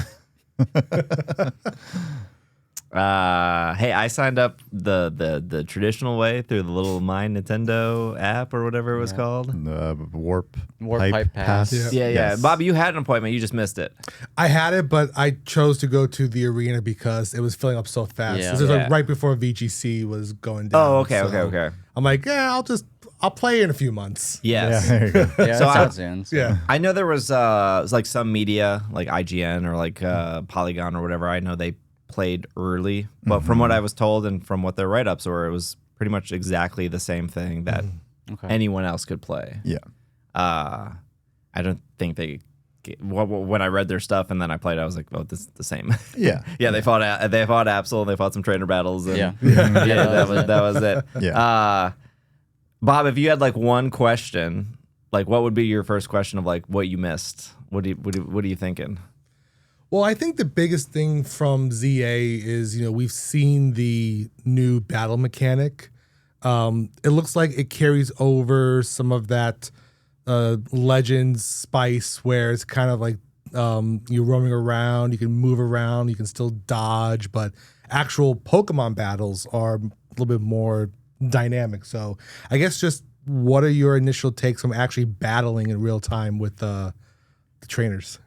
Hey, I signed up the traditional way through the little My Nintendo app or whatever it was called.
The warp
Pipe Pass.
Yeah.
Yeah.
Yes.
Bobby, you had an appointment. You just missed it.
I had it, but I chose to go to the arena because it was filling up so fast.
Yeah.
This is
Yeah.
like right before VGC was going down.
Oh, okay.
so I'm like, yeah, I'll play in a few months.
Yes.
Yeah, there you go.
Yeah,
So
that's
I-
out soon. So.
Yeah.
I know there was like some media, like IGN or like Polygon or whatever. I know they played early, but from what I was told and from what their write-ups were, it was pretty much exactly the same thing that
Okay.
anyone else could play.
Yeah.
I don't think they. When I read their stuff and then I played, I was like, "Oh, this is the same."
Yeah.
Yeah, they fought Absol, they fought some trainer battles. And
Yeah.
yeah, that was it.
Yeah.
Bob, if you had like one question, like what would be your first question of like what you missed? What are you thinking?
Well, I think the biggest thing from ZA is, we've seen the new battle mechanic. It looks like it carries over some of that Legends spice where it's kind of like you're roaming around, you can move around, you can still dodge, but actual Pokemon battles are a little bit more dynamic. So I guess just what are your initial takes from actually battling in real time with the trainers?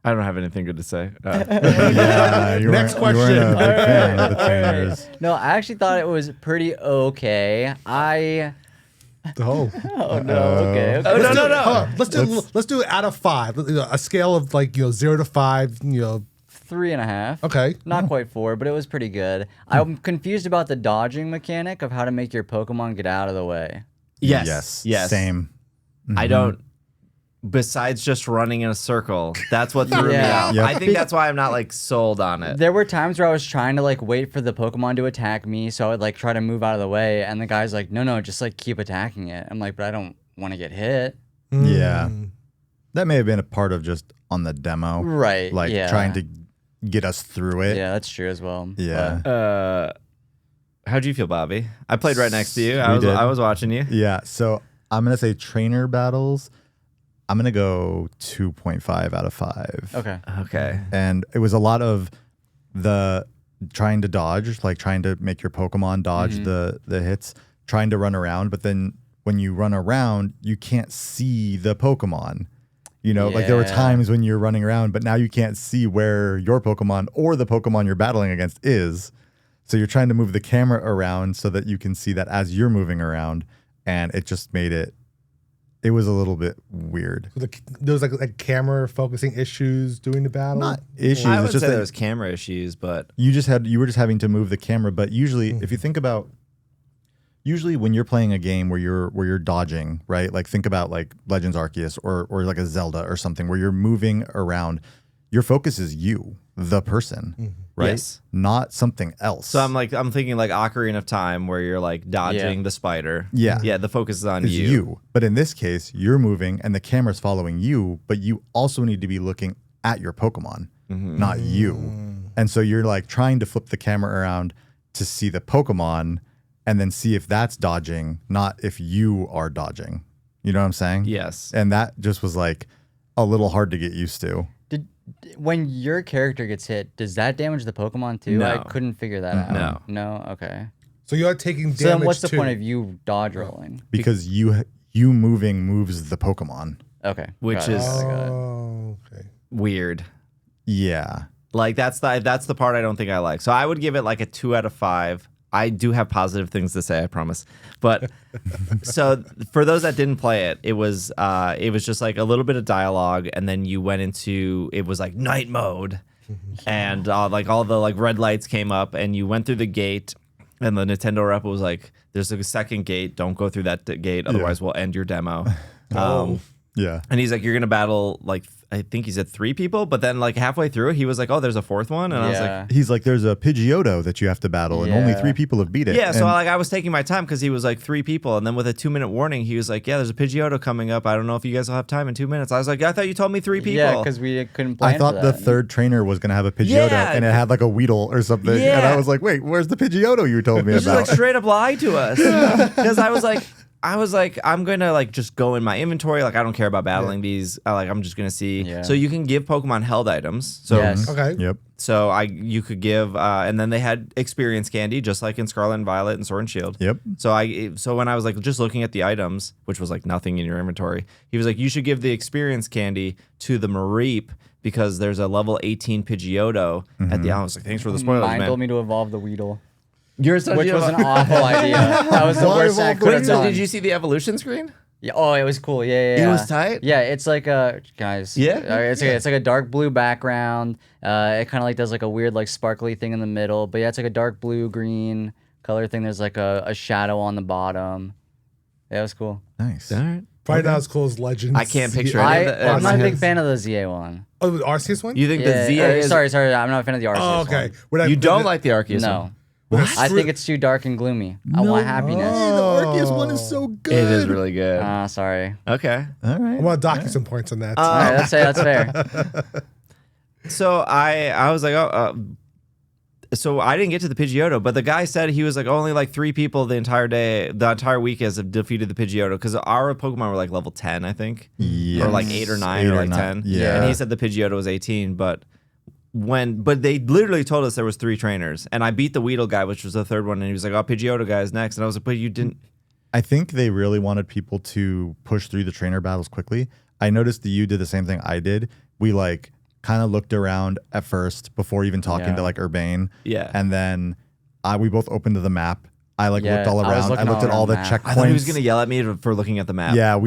I don't have anything good to say.
Yeah,
Next
you weren't a
question.
big fan of the
All right.
trainers.
No, I actually thought it was pretty okay.
Oh.
Oh no. Okay.
Oh, no, no, no.
Hold on. Let's do it out of 5. A scale of like 0 to 5.
3.5.
Okay.
Not quite 4, but it was pretty good. I'm confused about the dodging mechanic of how to make your Pokemon get out of the way.
Yes.
Same.
I don't. Besides just running in a circle, that's what threw me
Yeah.
out.
Yep.
I think that's why I'm not like sold on it.
There were times where I was trying to like wait for the Pokemon to attack me, so I would like try to move out of the way, and the guy's like, "No, just like keep attacking it." I'm like, "But I don't want to get hit."
Yeah. That may have been a part of just on the demo.
Right.
Like
yeah.
trying to get us through it.
Yeah, that's true as well.
Yeah.
How'd you feel, Bobby? I played right next to you.
We did.
I was watching you.
Yeah. So I'm going to say trainer battles. I'm going to go 2.5 out of 5.
Okay.
Okay.
And it was a lot of the trying to dodge, like trying to make your Pokemon dodge the hits, trying to run around. But then when you run around, you can't see the Pokemon. Like there were
Yeah.
times when you're running around, but now you can't see where your Pokemon or the Pokemon you're battling against is. So you're trying to move the camera around so that you can see that as you're moving around. And it just made it was a little bit weird.
There was like camera focusing issues during the battle.
Not issues.
I
It's
would
just
say
that
there was camera issues, but
you were just having to move the camera. But usually, if you think about, usually when you're playing a game where you're dodging, right? Like think about like Legends Arceus or like a Zelda or something where you're moving around. Your focus is you, the person, right?
Yes.
Not something else.
so I'm thinking like Ocarina of Time where you're like dodging the spider.
Yeah.
Yeah. The focus is on
It's
you.
you. But in this case, you're moving and the camera's following you, but you also need to be looking at your Pokemon, not you. And so you're like trying to flip the camera around to see the Pokemon and then see if that's dodging, not if you are dodging. You know what I'm saying?
Yes.
And that just was like a little hard to get used to.
When your character gets hit, does that damage the Pokemon too?
No.
I couldn't figure that out.
No.
No. Okay.
So you're taking damage
So then, what's the
too.
point of you dodge rolling?
Because you moving moves the Pokemon.
Okay.
Which
got it,
is-
got it, got it.
Oh, okay.
Weird.
Yeah.
Like that's the part I don't think I like. So I would give it like a 2 out of 5. I do have positive things to say, I promise. But so for those that didn't play it, it was just like a little bit of dialogue, and then you went into it was like night mode, and like all the like red lights came up, and you went through the gate, and the Nintendo rep was like, "There's a second gate. Don't go through that gate, otherwise we'll end your demo."
Yeah.
And he's like, "You're gonna battle like I think he said 3 people, but then like halfway through, he was like, "Oh, there's a 4th one," and I was like,
He's like, there's a Pidgeotto that you have to battle, and only 3 people have beat it.
"Yeah." So
And
I was taking my time because he was like 3 people, and then with a 2-minute warning, he was like, "Yeah, there's a Pidgeotto coming up. I don't know if you guys will have time in 2 minutes." I was like, "I thought you told me 3 people."
Yeah, because we couldn't plan
I thought
for
the
that.
3rd trainer was gonna have a Pidgeotto,
Yeah.
and it had like a Weedle or something. And
Yeah.
I was like, wait, where's the Pidgeotto you told me
He just
about?
like straight up lied to us because I was like, I'm gonna like just go in my inventory. Like I don't care about battling these. I'm just gonna see.
Yeah.
So you can give Pokemon held items. So
Yes.
Okay.
Yep.
so you could give, and then they had experience candy just like in Scarlet and Violet and Sword and Shield.
Yep.
So when I was like just looking at the items, which was like nothing in your inventory, he was like, you should give the experience candy to the Mareep because there's a level 18 Pidgeotto at the. I was like, thanks for the spoilers,
Mine
man.
told me to evolve the Weedle,
Yours told
which
you
was
about-
an awful idea. That was the
Why
worst thing I
evolve the
could have
Wait, so
done.
did you see the evolution screen?
Yeah, oh, it was cool. Yeah.
It was tight?
Yeah, it's like guys.
Yeah?
It's like a dark blue background. It kind of like does like a weird like sparkly thing in the middle, but yeah, it's like a dark blue green color thing. There's like a shadow on the bottom. Yeah, it was cool.
Nice.
All right.
Probably not as cool as Legends.
I can't picture any of the.
I'm not a big
Arceus.
fan of the ZA one.
Oh, the Arceus one?
You think
Yeah,
the ZA is?
sorry, I'm not a fan of the Arceus
Oh, okay.
one.
Would I-
You don't like the Arceus
No.
one?
would
I think it's too dark and gloomy. I want happiness.
The Arceus one is so good.
It is really good.
Sorry.
Okay.
All right.
I want to dock you some points on that.
All right, let's say that's fair.
So I was like, so I didn't get to the Pidgeotto, but the guy said he was like only like 3 people the entire week has defeated the Pidgeotto because our Pokemon were like level 10, I think,
Yes.
or like 8 or 9
8
or
or
like
9.
10.
Yeah.
And he said the Pidgeotto was 18, but they literally told us there was 3 trainers, and I beat the Weedle guy, which was the 3rd one, and he was like, "Oh, Pidgeotto guy is next," and I was like, "But you didn't."
I think they really wanted people to push through the trainer battles quickly. I noticed that you did the same thing I did. We like kind of looked around at first before even talking
Yeah.
to like Urbane.
Yeah.
And then we both opened to the map. I like
Yeah,
looked all
I was
around. I
looking
looked
all
at all the
around the map.
checkpoints.
I thought he was gonna yell at me for looking at the map.
Yeah, I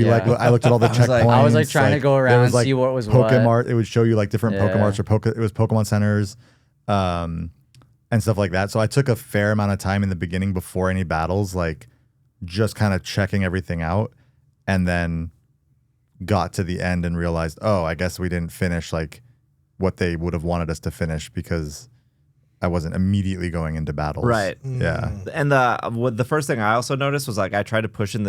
looked at all the
was like-
checkpoints.
I was, like, trying to go
there
around
was,
and
like,
see what was what.
Pokemart. It would show you like different
Yeah.
Pokemarts or it was Pokemon centers, and stuff like that. So I took a fair amount of time in the beginning before any battles, like just kind of checking everything out, and then got to the end and realized, oh, I guess we didn't finish like what they would have wanted us to finish because I wasn't immediately going into battles.
Right.
Yeah.
And the first thing I also noticed was like I tried to push in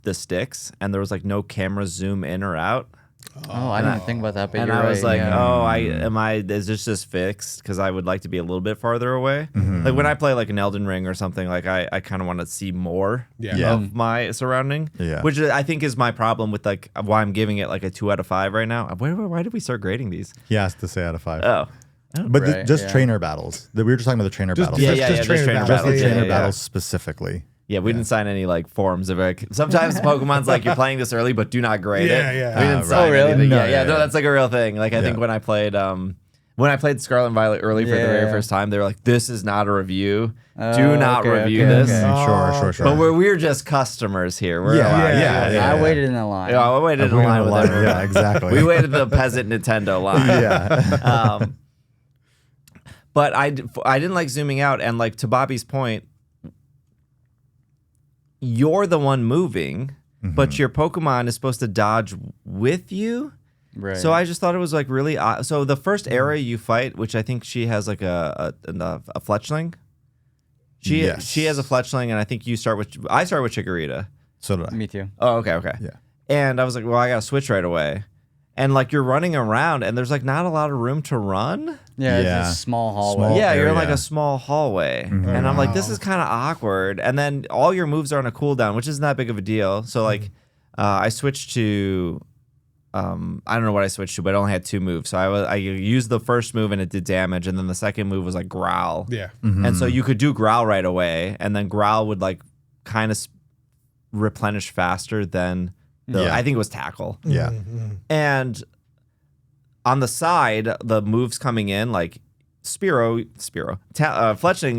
the sticks, and there was like no camera zoom in or out.
Oh, I didn't think about that, but
And
you're
I was
right,
like,
yeah.
is this just fixed? Because I would like to be a little bit farther away.
Mm-hmm.
Like when I play like an Elden Ring or something, like I kind of want to see more
Yeah.
of my surrounding.
Yeah.
Which I think is my problem with like why I'm giving it like a 2 out of 5 right now. Why did we start grading these?
He asked to say out of 5.
Oh.
But
Right,
just
yeah.
trainer battles. We were just talking about the trainer battles.
Yeah,
Just
trainer
trainer
Just the
battles.
trainer
yeah.
battles specifically.
Yeah, we didn't sign any like forms of like. Sometimes Pokemon's like you're playing this early, but do not grade
Yeah,
it.
yeah.
We didn't
Ah,
sign
right. Oh, really?
anything.
No,
Yeah,
yeah,
no,
yeah.
that's like a real thing. Like I think
Yeah.
when I played Scarlet and Violet early for the very
Yeah.
first time, they were like, "This is not a review. Do
Oh,
not
okay,
review
okay,
this."
okay.
Sure.
But we're just customers here. We're
Yeah,
allowed-
yeah.
I waited in the line.
Yeah, I waited in
We
line
went
with
live.
everyone.
Yeah, exactly.
We waited the peasant Nintendo line.
Yeah.
But I didn't like zooming out, and like to Bobby's point, you're the one moving, but your Pokemon is supposed to dodge with you.
Right.
So I just thought it was like really odd. So the first area you fight, which I think she has like a Fletchling.
Yes.
She has a Fletchling, and I think I start with Chikorita.
So did I.
Me too.
Oh, okay.
Yeah.
And I was like, well, I gotta switch right away. And like you're running around, and there's like not a lot of room to run.
Yeah,
Yeah.
it's a small hallway.
Small
Yeah, you're in like
area.
a small hallway. And I'm like, this is kind of awkward. And then all your moves are on a cooldown, which isn't that big of a deal. So like I switched to I don't know what I switched to, but I only had 2 moves. So I used the first move and it did damage, and then the second move was like Growl.
Yeah.
And so you could do Growl right away, and then Growl would like kind of replenish faster than
Yeah.
I think it was Tackle.
Yeah.
And on the side, the moves coming in, like Fletchling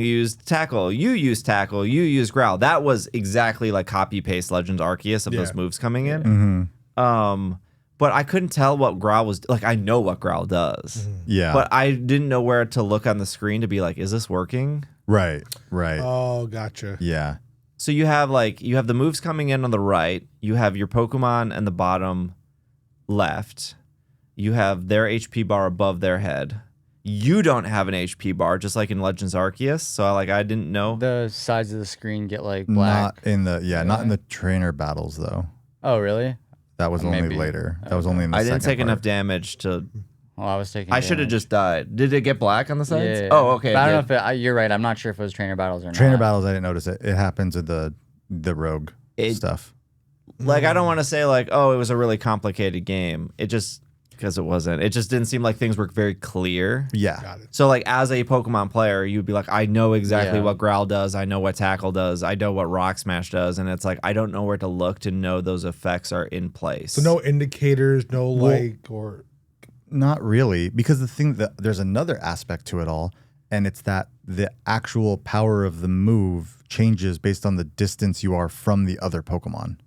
used Tackle, you used Tackle, you used Growl. That was exactly like copy-paste Legends Arceus of those
Yeah.
moves coming in. But I couldn't tell what Growl was, like I know what Growl does,
Yeah.
but I didn't know where to look on the screen to be like, is this working?
Right.
Oh, gotcha.
Yeah.
So you have the moves coming in on the right, you have your Pokemon in the bottom left, you have their HP bar above their head. You don't have an HP bar, just like in Legends Arceus. So I didn't know.
The sides of the screen get like black.
Not in the trainer battles though.
Oh, really?
That was only later. That was only in the
I
second
didn't take
part.
enough damage to.
Well, I was taking.
I should have just died. Did it get black on the sides?
Yeah.
Oh, okay.
But I don't know if you're right. I'm not sure if it was trainer battles or not.
Trainer battles, I didn't notice it. It happens with the rogue stuff.
Like, I don't want to say like, oh, it was a really complicated game. It just, because it wasn't. It just didn't seem like things were very clear.
Yeah.
Got it.
So like as a Pokemon player, you'd be like, I know exactly
Yeah.
what Growl does. I know what Tackle does. I know what Rock Smash does. And it's like, I don't know where to look to know those effects are in place.
So no indicators, no or
Not really, because the thing that there's another aspect to it all, and it's that the actual power of the move changes based on the distance you are from the other Pokemon.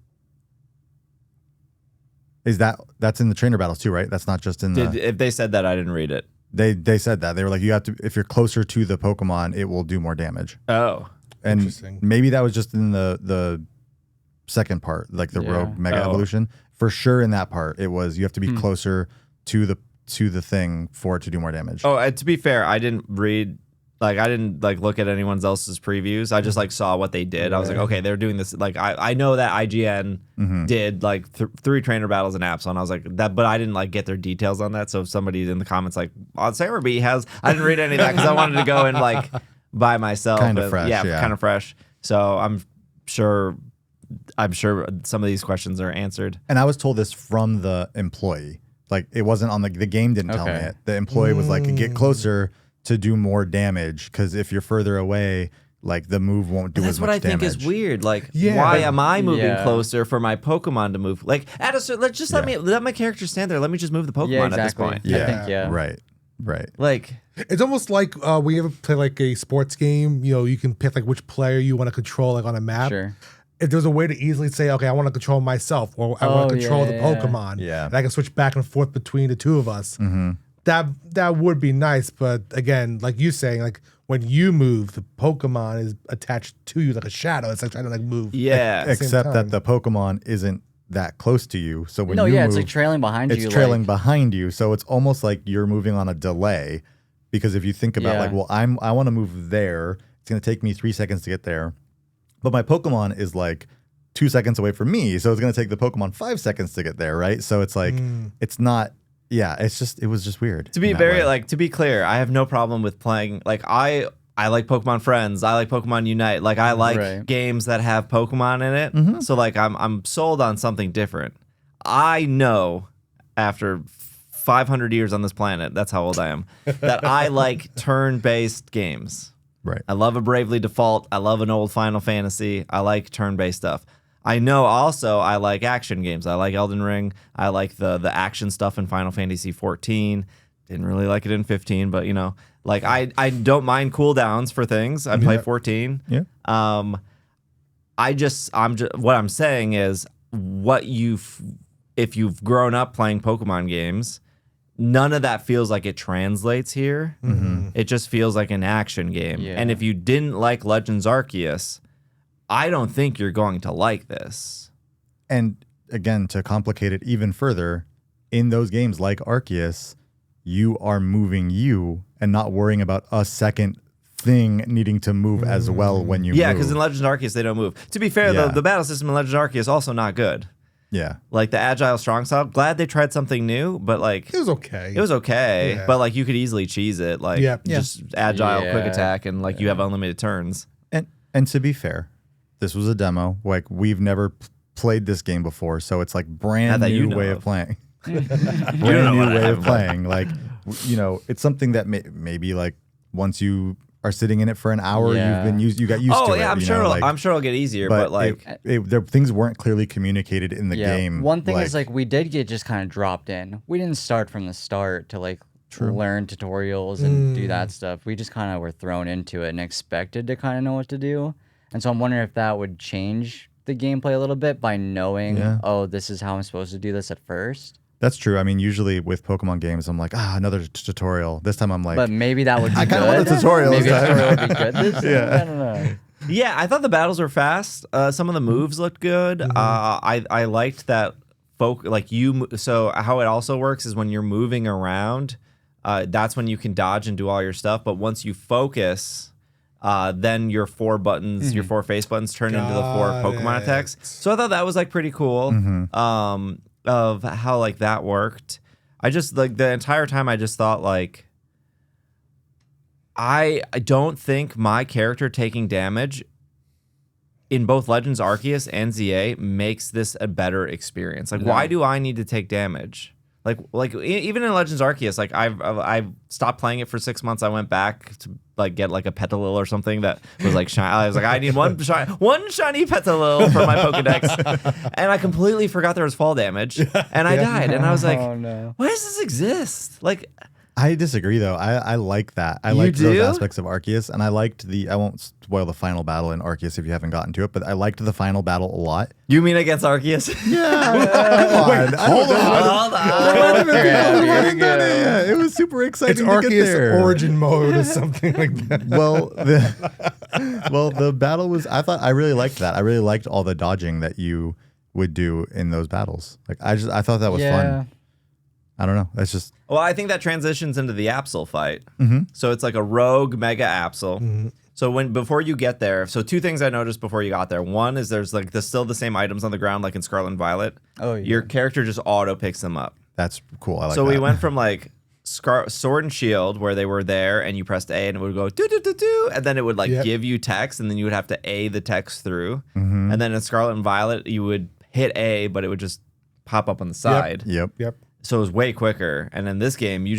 That's in the trainer battles too, right? That's not just in the.
If they said that, I didn't read it.
They said that they were like, you have to, if you're closer to the Pokemon, it will do more damage.
Oh.
And
Interesting.
maybe that was just in the second part, like the Rogue Mega Evolution. For sure, in that part, it was you have to be closer to the thing for it to do more damage.
Oh, to be fair, I didn't read. Like, I didn't like look at anyone else's previews. I just like saw what they did. I was like, okay, they're doing this. Like, I know that IGN did like 3 trainer battles and apps on. I was like that, but I didn't like get their details on that. So if somebody's in the comments like, Sarumi has, I didn't read any of that because I wanted to go and like by myself.
Kind of fresh,
yeah,
yeah.
kind of fresh. So I'm sure some of these questions are answered.
And I was told this from the employee. Like, it wasn't on the game didn't tell me it. The employee was like, get closer to do more damage, because if you're further away, like the move won't do
That's
as much
what I
damage.
think is weird. Like,
Yeah,
why
but-
am I moving
Yeah.
closer for my Pokemon to move? Like, let my character stand there. Let me just move the Pokemon
Yeah,
at this
exactly.
point.
Yeah,
I think, yeah.
Right.
Like,
it's almost like when you ever play like a sports game, you can pick like which player you want to control like on a map.
Sure.
If there's a way to easily say, okay, I want to control myself, or I want to control the Pokemon,
Yeah.
and I can switch back and forth between the two of us. That would be nice, but again, like you saying, like when you move, the Pokemon is attached to you like a shadow. It's like trying to like move.
yeah.
the same
Except that
time.
the Pokemon isn't that close to you. So when
No,
you
yeah,
move,
it's like trailing behind you.
it's trailing
like,
behind you. So it's almost like you're moving on a delay, because if you think about
Yeah.
like, well, I want to move there. It's going to take me 3 seconds to get there, but my Pokemon is like 2 seconds away from me. So it's going to take the Pokemon 5 seconds to get there. Right. So it's like, it's not, yeah, it was just weird.
To be
in that
very
way.
like to be clear, I have no problem with playing. Like, I like Pokemon Friends. I like Pokemon Unite. Like, I like
Right.
games that have Pokemon in it. So like, I'm sold on something different. I know after 500 years on this planet, that's how old I am, that I like turn-based games.
Right.
I love a Bravely Default. I love an old Final Fantasy. I like turn-based stuff. I know also I like action games. I like Elden Ring. I like the action stuff in Final Fantasy 14. Didn't really like it in 15, but like I don't mind cooldowns for things. I play 14.
Yeah.
What I'm saying is if you've grown up playing Pokemon games, none of that feels like it translates here. It just feels like an action game.
Yeah.
And if you didn't like Legends Arceus, I don't think you're going to like this.
And again, to complicate it even further, in those games like Arceus, you are moving you and not worrying about a second thing needing to move as well when you
Yeah,
move.
because in Legends Arceus, they don't move. To be fair,
Yeah.
though, the battle system in Legends Arceus is also not good.
Yeah.
Like the agile strong style, glad they tried something new, but like
It was okay.
it was okay,
Yeah.
but like you could easily cheese it, like
Yeah.
just agile quick
Yeah.
attack, and like you have unlimited turns.
And to be fair, this was a demo. Like, we've never played this game before, so it's like brand
Not that you
new
know
way
of.
of playing.
know
brand
what
new
I
way
have
of playing. Like, it's something that maybe like once you are sitting in it for an hour,
Yeah.
you got used to
Oh
it.
yeah, I'm
you
sure.
know, like,
I'm sure it'll get easier, but like
things weren't clearly communicated in the game.
One thing is like we did get just kind of dropped in. We didn't start from the start to like learn tutorials and do that stuff. We just kind of were thrown into it and expected to kind of know what to do. And so I'm wondering if that would change the gameplay a little bit by knowing, oh, this is how I'm supposed to do this at first.
That's true. I mean, usually with Pokemon games, I'm like, another tutorial. This time I'm like,
But maybe that would be
I
good.
kind of want a tutorial.
Maybe
this
a
time.
tutorial would be good this time? I don't know.
yeah, I thought the battles were fast. Some of the moves looked good. I liked that So how it also works is when you're moving around, that's when you can dodge and do all your stuff. But once you focus, then your 4 buttons, your 4 face buttons turn into the 4 Pokemon attacks. So I thought that was like pretty cool. Of how like that worked. I just like the entire time I just thought like I don't think my character taking damage in both Legends Arceus and ZA makes this a better experience. Like, why do I need to take damage? Like even in Legends Arceus, like I've stopped playing it for 6 months. I went back to like get like a Petalil or something that was like shiny. I was like, I need one shiny Petalil for my Pokedex, and I completely forgot there was fall damage, and I died. And I was like, why does this exist? Like,
I disagree though. I like that. I liked those aspects of Arceus, and I liked I won't spoil the final battle in Arceus if you haven't gotten to it, but I liked the final battle a lot.
You mean against Arceus?
Yeah.
Hold on.
It was super exciting
It's
to get
Arceus
there.
origin mode or something like that.
The battle was. I really liked that. I really liked all the dodging that you would do in those battles. Like I thought that was fun. I don't know. That's just.
Well, I think that transitions into the Absol fight. So it's like a rogue Mega Absol. So before you get there, so 2 things I noticed before you got there. One is there's like still the same items on the ground like in Scarlet and Violet. Oh, yeah. Your character just auto picks them up.
That's cool. I like
so
that.
we went from like Sword and Shield where they were there and you pressed A and it would go do do do do, and then it would like give you text and then you would have to A the text through. And then in Scarlet and Violet you would hit A but it would just pop up on the side.
Yep.
So it was way quicker. And in this game, you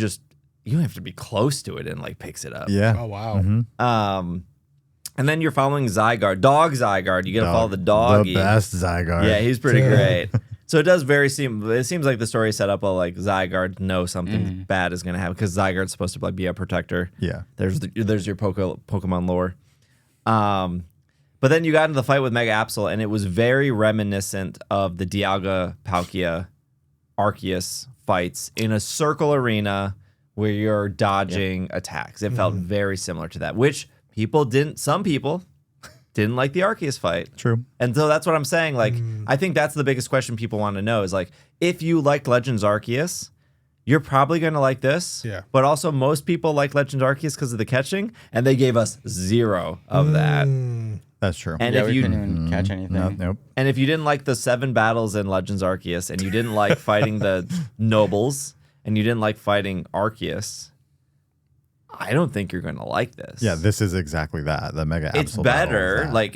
have to be close to it and like picks it up.
Yeah.
Oh wow.
And then you're following Dog Zygarde. You got to follow the doggy.
The best Zygarde.
Yeah, he's pretty great. So it does it seems like the story is set up like Zygarde knows something bad is going to happen because Zygarde's supposed to like be a protector.
Yeah.
There's your Pokemon lore. But then you got into the fight with Mega Absol and it was very reminiscent of the Dialga Palkia Arceus fights in a circle arena where you're dodging attacks. It felt very similar to that, which some people didn't like the Arceus fight.
True.
And so that's what I'm saying. Like, I think that's the biggest question people want to know is like, if you liked Legends Arceus, you're probably going to like this.
Yeah.
But also most people like Legends Arceus because of the catching, and they gave us 0 of that.
That's true.
And
Yeah,
if
we
you
couldn't even catch anything.
Nope.
and if you didn't like the 7 battles in Legends Arceus, and you didn't like fighting the nobles, and you didn't like fighting Arceus, I don't think you're going to like this.
Yeah, this is exactly that. The Mega Absol
It's better. Like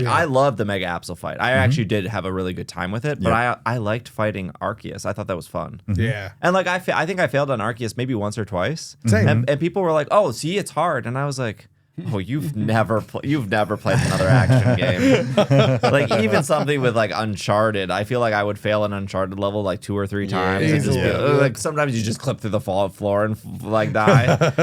I love the Mega Absol fight. I actually did have a really good time with it, but I liked fighting Arceus. I thought that was fun.
Yeah.
And like I think I failed on Arceus maybe once or twice.
Same.
And people were like, "Oh, see, it's hard," and I was like, "Oh, you've never played another action game." Like even something with like Uncharted, I feel like I would fail an Uncharted level like 2 or 3 times. And just like sometimes you just clip through the floor and like die.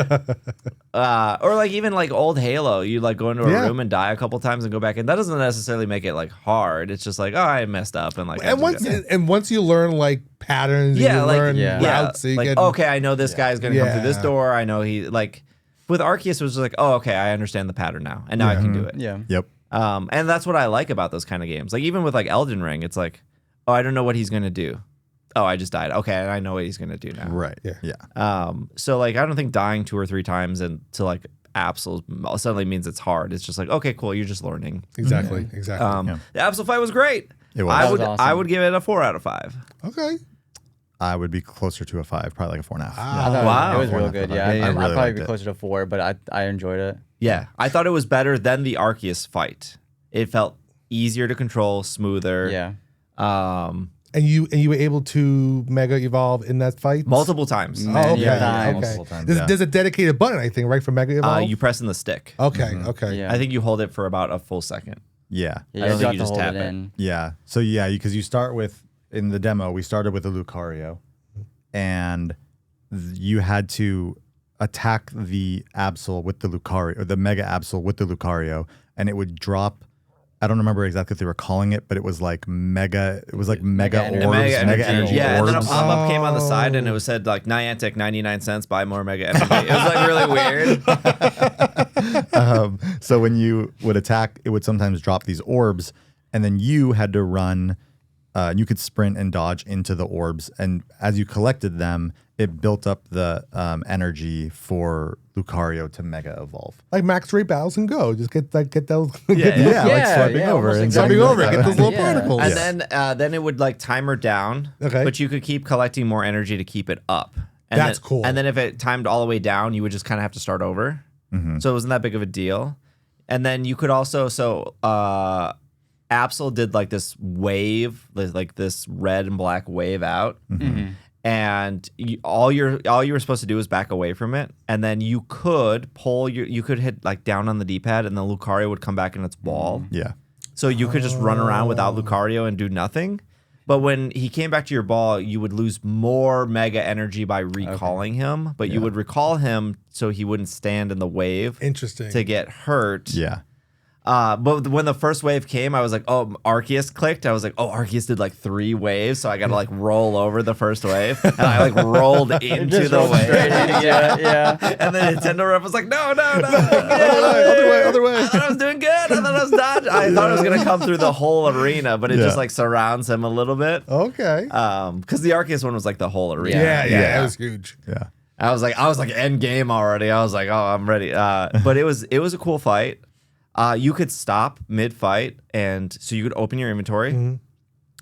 Or like even like old Halo, you like go into a room and die a couple times and go back in. That doesn't necessarily make it like hard. It's just like, oh, I messed up and like.
And once you learn like patterns, you learn routes. So you
like
get,
okay, I know this guy's gonna come through this door. I know he like. With Arceus, it was just like, oh, okay, I understand the pattern now, and now I can do it.
Yeah.
Yep.
And that's what I like about those kind of games. Like even with like Elden Ring, it's like, oh, I don't know what he's gonna do. Oh, I just died. Okay, I know what he's gonna do now.
Right. Yeah.
So like, I don't think dying 2 or 3 times to like Absol suddenly means it's hard. It's just like, okay, cool, you're just learning.
Exactly.
The Absol fight was great.
It was.
I would give it a 4 out of 5.
Okay.
I would be closer to a 5, probably like a 4.5.
Wow.
It was real
4.5.
good. Yeah,
I
I'd
really
probably
liked
be
it.
closer to 4, but I enjoyed it.
Yeah, I thought it was better than the Arceus fight. It felt easier to control, smoother.
Yeah.
And you were able to Mega Evolve in that fight?
Multiple times.
Oh, okay.
Yeah,
multiple times,
There's a dedicated button, I think, right, for Mega Evolve?
You press in the stick.
Okay, okay.
Yeah.
I think you hold it for about a full second.
Yeah.
Yeah,
I don't
you
think
have
you
to
just
hold
tap
it
it.
in.
Yeah. So yeah, because you start with in the demo, we started with a Lucario, and you had to attack the Absol with the Lucario, or the Mega Absol with the Lucario, and it would drop. I don't remember exactly what they were calling it, but it was like mega. It was like mega orbs, mega energy
Yeah, and then a
orbs.
pop-up came on the side and it was said like Niantic 99 cents, buy more mega energy. It was like really weird.
So when you would attack, it would sometimes drop these orbs, and then you had to run you could sprint and dodge into the orbs, and as you collected them, it built up the energy for Lucario to Mega Evolve.
Like max rate battles and go. Just get those.
Yeah, like swiping over
almost
and
exactly
Swiping over,
like
get
that.
those little
Yeah.
particles.
And then it would like timer down.
Okay.
But you could keep collecting more energy to keep it up. And
That's
then,
cool.
And then if it timed all the way down, you would just kind of have to start over. So it wasn't that big of a deal. And then you could also Absol did like this wave, like this red and black wave out. And all you were supposed to do was back away from it, and then you could you could hit like down on the D-pad, and then Lucario would come back in its ball.
Yeah.
So you could just run around without Lucario and do nothing. But when he came back to your ball, you would lose more Mega energy by recalling him. But you would recall him so he wouldn't stand in the wave
Interesting.
to get hurt.
Yeah.
But when the first wave came, I was like, oh, Arceus clicked. I was like, oh, Arceus did like 3 waves, so I got to like roll over the first wave. And I like rolled into the wave.
Yeah.
And then Nintendo rep was like, no.
Other way.
I thought I was doing good. I thought I was dodging. I thought it was going to come through the whole arena, but it just like surrounds him a little bit.
Okay.
Because the Arceus one was like the whole arena.
Yeah, that was huge.
Yeah.
I was like end game already. I was like, oh, I'm ready. But it was a cool fight. You could stop mid-fight, and so you could open your inventory,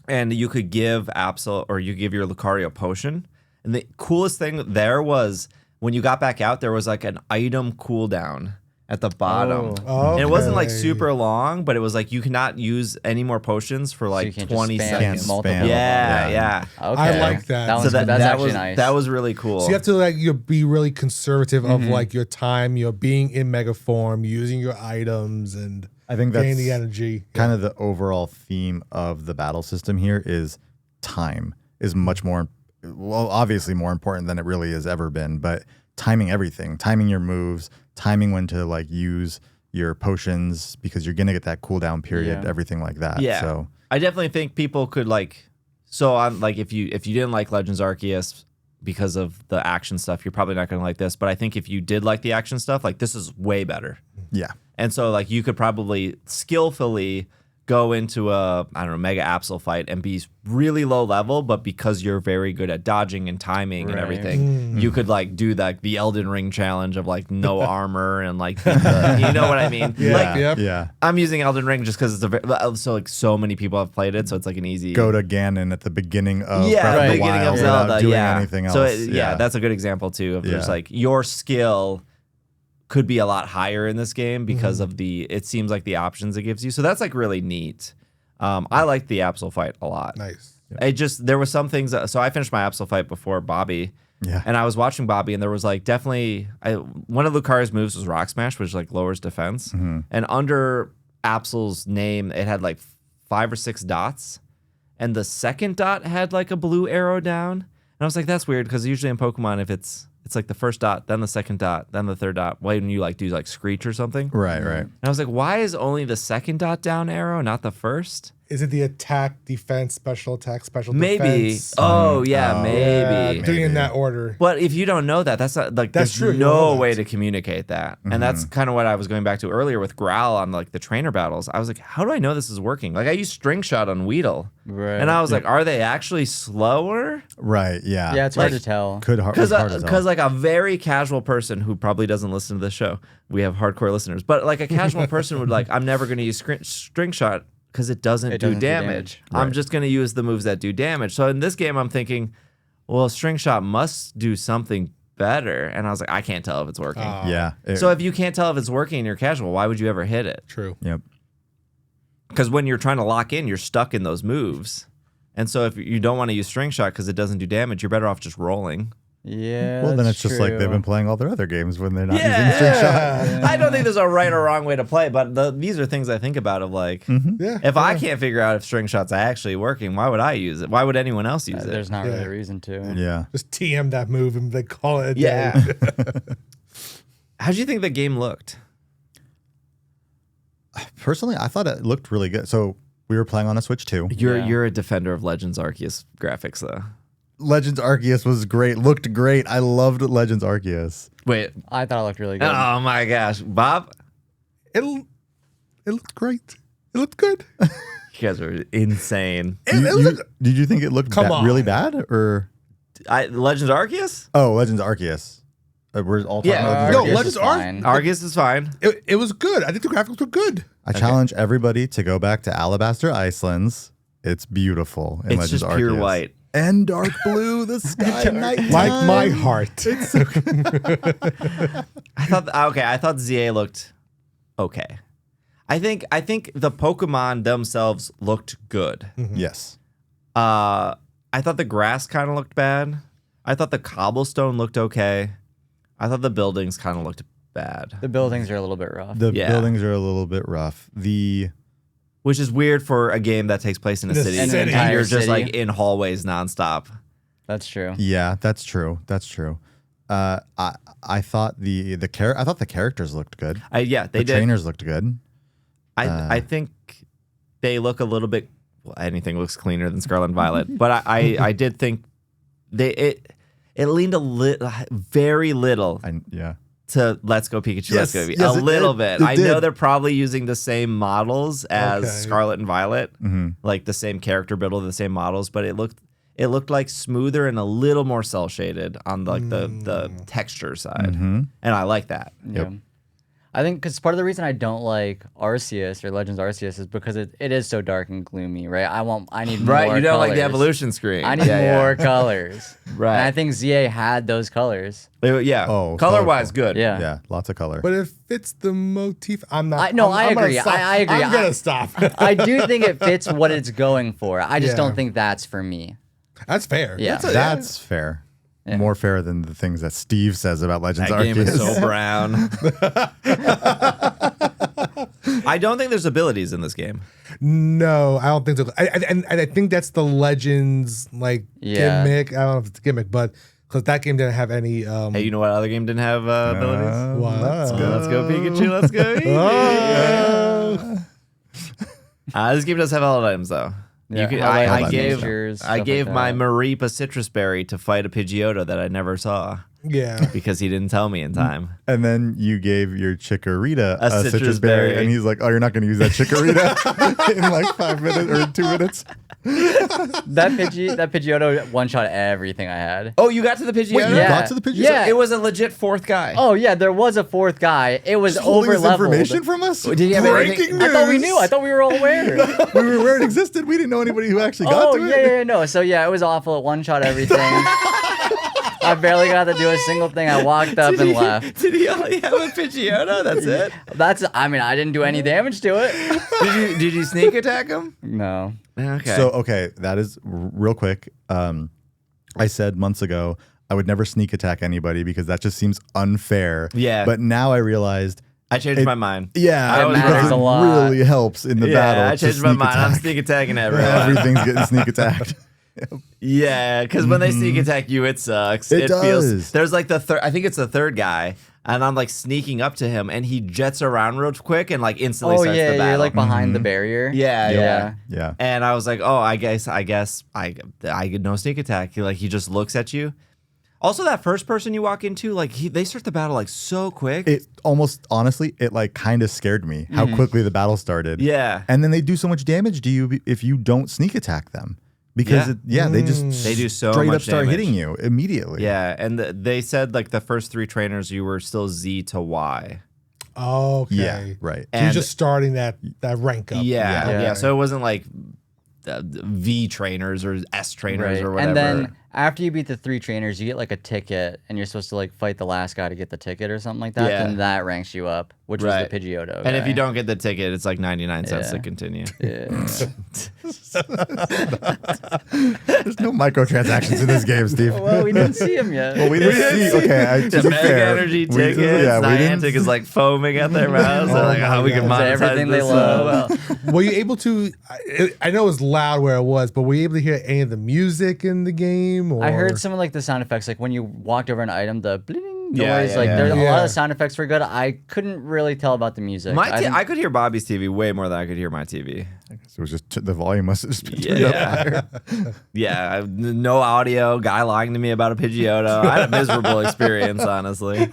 and you could give Absol or you give your Lucario a potion. And the coolest thing there was when you got back out, there was like an item cooldown at the bottom.
Oh.
And it wasn't like
Okay.
super long, but it was like you cannot use any more potions for like
you can't
20
just spam
seconds.
multiple.
Yeah.
Okay.
I like that.
That
So
one's,
that's
that's actually
was,
nice.
That was really cool.
So you have to like be really conservative of like your time, being in mega form, using your items, and
I think
gaining
that's
the energy.
kind of the overall theme of the battle system here is time is much more, well, obviously more important than it really has ever been, but timing everything, timing your moves, timing when to like use your potions because you're going to get that cooldown period,
Yeah.
everything like that.
Yeah.
So
I definitely think people could like. So I'm like, if you didn't like Legends Arceus because of the action stuff, you're probably not going to like this. But I think if you did like the action stuff, like this is way better.
yeah.
And so like you could probably skillfully go into a Mega Absol fight and be really low level, but because you're very good at dodging and timing and
Right.
everything, you could like do the Elden Ring challenge of like no armor and like you know what I mean?
Yeah.
Like
Yep.
Yeah.
I'm using Elden Ring just because it's so many people have played it, so it's like an easy
Go to Ganon at the beginning of
yeah,
Breath of the
beginning
Wild
of Zelda,
without doing
yeah.
anything else.
So that's a good example too. Of there's
Yeah.
like your skill could be a lot higher in this game because of it seems like the options it gives you. So that's like really neat. I liked the Absol fight a lot.
Nice.
There was some things. So I finished my Absol fight before Bobby.
Yeah.
And I was watching Bobby, and there was like definitely one of Lucario's moves was Rock Smash, which like lowers defense. And under Absol's name, it had like 5 or 6 dots, and the second dot had like a blue arrow down. And I was like, that's weird because usually in Pokemon, if it's like the first dot, then the second dot, then the third dot. When you like do like Screech or something.
Right.
And I was like, why is only the second dot down arrow, not the first?
Is it the attack, defense, special attack, special
Maybe.
defense?
Oh yeah,
Yeah,
maybe.
doing in that order.
But if you don't know that, that's not like
That's
there's
true, you don't
no
know
way
that.
to communicate that. And that's kind of what I was going back to earlier with Growl on like the trainer battles. I was like, how do I know this is working? Like I used String Shot on Weedle.
Right.
And I was like, are they actually slower?
Right. Yeah.
Yeah, it's hard
like-
to tell.
Because like a very casual person who probably doesn't listen to this show, we have hardcore listeners, but like a casual person would like, I'm never going to use String Shot because it doesn't do damage. I'm just going to use the moves that do damage. So in this game, I'm thinking, well, String Shot must do something better. And I was like, I can't tell if it's working.
Yeah.
So if you can't tell if it's working and you're casual, why would you ever hit it?
True.
Yep.
Because when you're trying to lock in, you're stuck in those moves. And so if you don't want to use String Shot because it doesn't do damage, you're better off just rolling.
Yeah.
Well, then
that's
it's just like they've
true.
been playing all their other games when they're not using String Shot.
I don't think there's a right or wrong way to play, but these are things I think about of like,
Yeah.
if I can't figure out if String Shot's actually working, why would I use it? Why would anyone else use it?
There's not really
Yeah.
a reason to.
Yeah.
Just TM that move and they call it a
Yeah.
day.
How'd you think the game looked?
Personally, I thought it looked really good. So we were playing on a Switch too.
You're a defender of Legends Arceus graphics, though.
Legends Arceus was great. Looked great. I loved Legends Arceus.
Wait.
I thought it looked really good.
Oh my gosh, Bob.
It looked great. It looked good.
guys are insane.
Did you think it looked really bad or?
Legends Arceus?
Oh, Legends Arceus. We're all talking about
No,
Legends
Legends
Arceus.
Arceus is fine.
It was good. I think the graphics were good.
I challenge everybody to go back to Alabaster Icelands. It's beautiful in
It's
Legends
just pure
Arceus.
white.
And dark blue, the sky at night.
Like my heart.
I thought ZA looked okay. I think the Pokemon themselves looked good.
Yes.
I thought the grass kind of looked bad. I thought the cobblestone looked okay. I thought the buildings kind of looked bad.
The buildings are a little bit rough.
The buildings are a little bit rough.
Which is weird for a game that takes place in a city.
city.
And you're just
City.
like in hallways nonstop.
That's true.
Yeah, that's true. That's true. I thought the characters looked good.
They
The
did.
trainers looked good.
I think they look a little bit. Well, anything looks cleaner than Scarlet and Violet, but I did think it leaned very little to Let's Go Pikachu, Let's Go Eevee.
Yes,
A little bit. I know
did.
they're probably using the same models as
Okay.
Scarlet and Violet, like the same character build, the same models, but it looked like smoother and a little more cell shaded on the texture side, and I like that.
Yeah. I think because part of the reason I don't like Arceus or Legends Arceus is because it is so dark and gloomy, right? I need more
Right, you don't like the
colors.
evolution screen.
I need more colors.
Right.
And I think ZA had those colors.
Yeah.
Oh,
color-wise,
colorful.
good.
Yeah.
Yeah, lots of color.
But if it's the motif, I'm not.
I
I'm gonna
agree.
stop.
I agree.
I'm going to stop.
I do think it fits what it's going for. I just
Yeah.
don't think that's for me.
That's fair.
Yeah.
That's fair.
Yeah.
More fair than the things that Steve says about Legends
That
Arceus.
game is so brown. I don't think there's abilities in this game.
No, I don't think so. And I think that's the Legends
Yeah.
gimmick. I don't know if it's a gimmick, but because that game didn't have any.
Hey, you know what other game didn't have abilities?
What?
Let's go Pikachu, let's go Eevee. This game does have all items though.
Yeah,
You could,
highlight
I
items,
gave
features,
I
stuff
gave
like
my
that.
Maripa citrus berry to fight a Pidgeotto that I never saw
Yeah.
because he didn't tell me in time.
And then you gave your Chikorita
A
a
citrus
citrus berry,
berry.
and he's like, "Oh, you're not going to use that Chikorita in like 5 minutes or 2 minutes."
That Pidgeotto one-shot everything I had.
Oh, you got to the Pidgeotto?
Wait, you
Yeah.
got to the Pidgeotto?
Yeah.
It was a legit fourth guy.
Oh, yeah, there was a fourth guy. It was
Just holding this
over-leveled.
information from us?
Did he have
Breaking
anything-
news!
I thought we knew. I thought we were all aware.
we were aware it existed. We didn't know anybody who actually got
Oh,
to
yeah,
it.
yeah, no. So, yeah, it was awful. It one-shot everything. I barely got to do a single thing. I walked up and left.
Did he only have a Pidgeotto? That's it?
I didn't do any damage to it.
Did you sneak attack him?
No.
Okay.
So, okay, that is real quick. I said months ago I would never sneak attack anybody because that just seems unfair.
Yeah.
But now I realized,
I changed my mind.
yeah,
It
because
matters a lot.
really helps in the
Yeah,
battle.
I
to
changed my
sneak
mind. I'm
attack.
sneak attacking everyone.
Everything's getting sneak attacked.
Yeah, because when they sneak attack you, it sucks.
It does.
Feels, there's like the third. I think it's the third guy, and I'm like sneaking up to him, and he jets around real quick and like instantly
Oh,
starts
yeah,
the battle.
you're like behind the barrier.
yeah.
Yeah.
And I was like, oh, I guess I get no sneak attack. He just looks at you. Also, that first person you walk into, they start the battle like so quick.
It almost, honestly, it like kind of scared me how quickly the battle started.
Yeah.
And then they do so much damage to you if you don't sneak attack them. Because, they just
They do so
straight
much
up start
damage.
hitting you immediately.
Yeah, and they said like the first three trainers you were still Z to Y.
Okay.
Yeah, right.
So you're
And-
just starting that rank up.
Yeah. So it wasn't like V trainers or S trainers
Right.
or whatever.
And then after you beat the 3 trainers, you get like a ticket, and you're supposed to like fight the last guy to get the ticket or something like that.
Yeah.
And that ranks you up, which
Right.
was the Pidgeotto.
and if
guy.
you don't get the ticket, it's like 99 cents to
Yeah.
continue.
Yeah.
There's no microtransactions in this game, Steve.
Well, we didn't see him yet.
Well, we didn't see. Okay, to
The
be
Mega
fair,
Energy
we-
tickets.
yeah, we didn't.
Niantic is like foaming at their mouths. They're like,
my
we can
God.
monetize
It's everything they
this
love.
well.
Were you able to? I know it was loud where it was, but were you able to hear any of the music in the game? Or?
I heard some of like the sound effects, like when you walked over an item, the bling noise.
Yeah, yeah,
like
yeah.
there's a lot
Yeah.
of sound effects were good. I couldn't really tell about the music.
I could hear Bobby's TV way more than I could hear my TV.
It was just the volume must have just been turned up higher.
Yeah. No audio. Guy lying to me about a Pidgeotto. I had a miserable experience, honestly.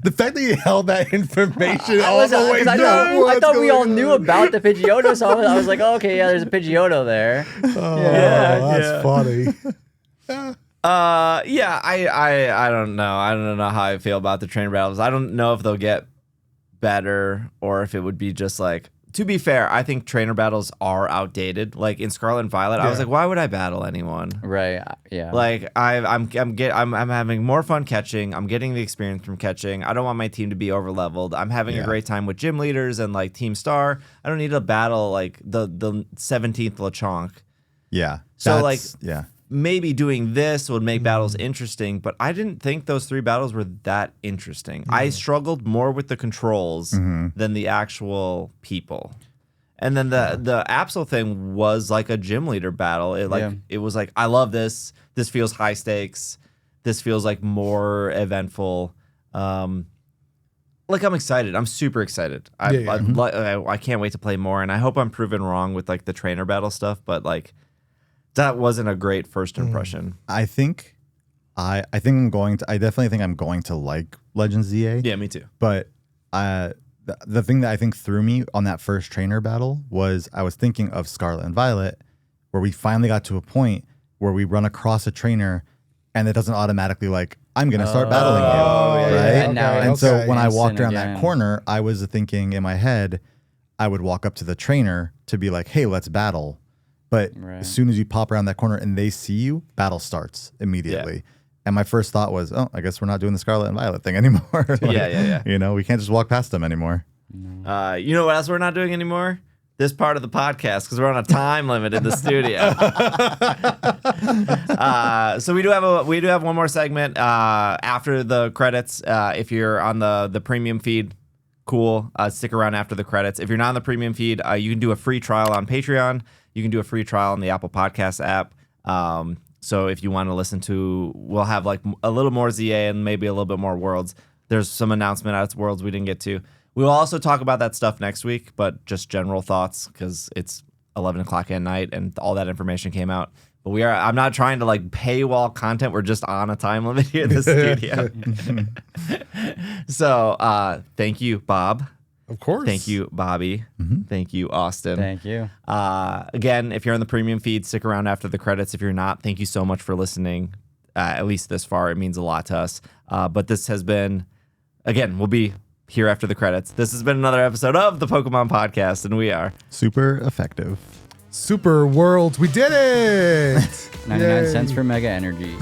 The fact that you held that information all
I
the way
I
down.
thought we all knew about the Pidgeotto, so I was like, oh, okay, yeah, there's a Pidgeotto there.
Oh,
Yeah,
that's funny.
Yeah, I don't know. I don't know how I feel about the trainer battles. I don't know if they'll get better or if it would be just like. To be fair, I think trainer battles are outdated. Like in Scarlet and Violet, I was like, why would I battle anyone?
Right. Yeah.
Like I'm having more fun catching. I'm getting the experience from catching. I don't want my team to be over leveled. I'm having a great time with gym leaders and like Team Star. I don't need to battle like the 17th Lechonk.
Yeah.
So like
yeah.
maybe doing this would make battles interesting, but I didn't think those 3 battles were that interesting. I struggled more with the controls than the actual people. And then the Absol thing was like a gym leader battle. It was like, I love this. This feels high stakes. This feels like more eventful. Like I'm excited. I'm super excited. I can't wait to play more, and I hope I'm proven wrong with like the trainer battle stuff, but like that wasn't a great first impression.
I definitely think I'm going to like Legends Z-A.
Yeah, me too.
But the thing that I think threw me on that first trainer battle was I was thinking of Scarlet and Violet, where we finally got to a point where we run across a trainer and it doesn't automatically like, I'm going to start battling you. Right? And so when I walked around that corner, I was thinking in my head, I would walk up to the trainer to be like, hey, let's battle. But as soon as you pop around that corner and they see you, battle starts immediately. Yeah. And my first thought was, oh, I guess we're not doing the Scarlet and Violet thing anymore. Like,
yeah.
You know, we can't just walk past them anymore.
You know what else we're not doing anymore? This part of the podcast, because we're on a time limit in the studio. So we do have one more segment after the credits. If you're on the premium feed, cool. Stick around after the credits. If you're not on the premium feed, you can do a free trial on Patreon. You can do a free trial on the Apple Podcast app. So if you want to listen to, we'll have like a little more ZA and maybe a little bit more Worlds. There's some announcement out of Worlds we didn't get to. We will also talk about that stuff next week, but just general thoughts because it's 11 o'clock at night and all that information came out. But I'm not trying to like paywall content. We're just on a time limit here in the studio. So thank you, Bob.
Of course.
Thank you, Bobby. Thank you, Austin.
Thank you.
Again, if you're on the premium feed, stick around after the credits. If you're not, thank you so much for listening, at least this far. It means a lot to us. But this has been, again, we'll be here after the credits. This has been another episode of the Pokemon Podcast, and we are
super effective.
Super Worlds. We did it.
99 cents for Mega Energy.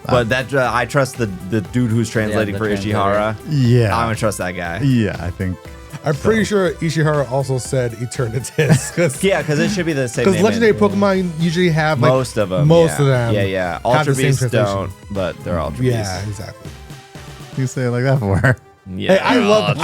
But that I trust the dude who's translating for Ishihara.
Yeah.
I'm going to trust that guy.
Yeah, I think.
I'm pretty sure Ishihara also said Eternatus.
Yeah, because it should be the same name.
Because legendary Pokemon usually have like,
most of them. Yeah. Ultra Beasts don't, but they're Ultra Beasts.
Yeah, exactly.
You say it like that for?
Yeah.
Hey, I love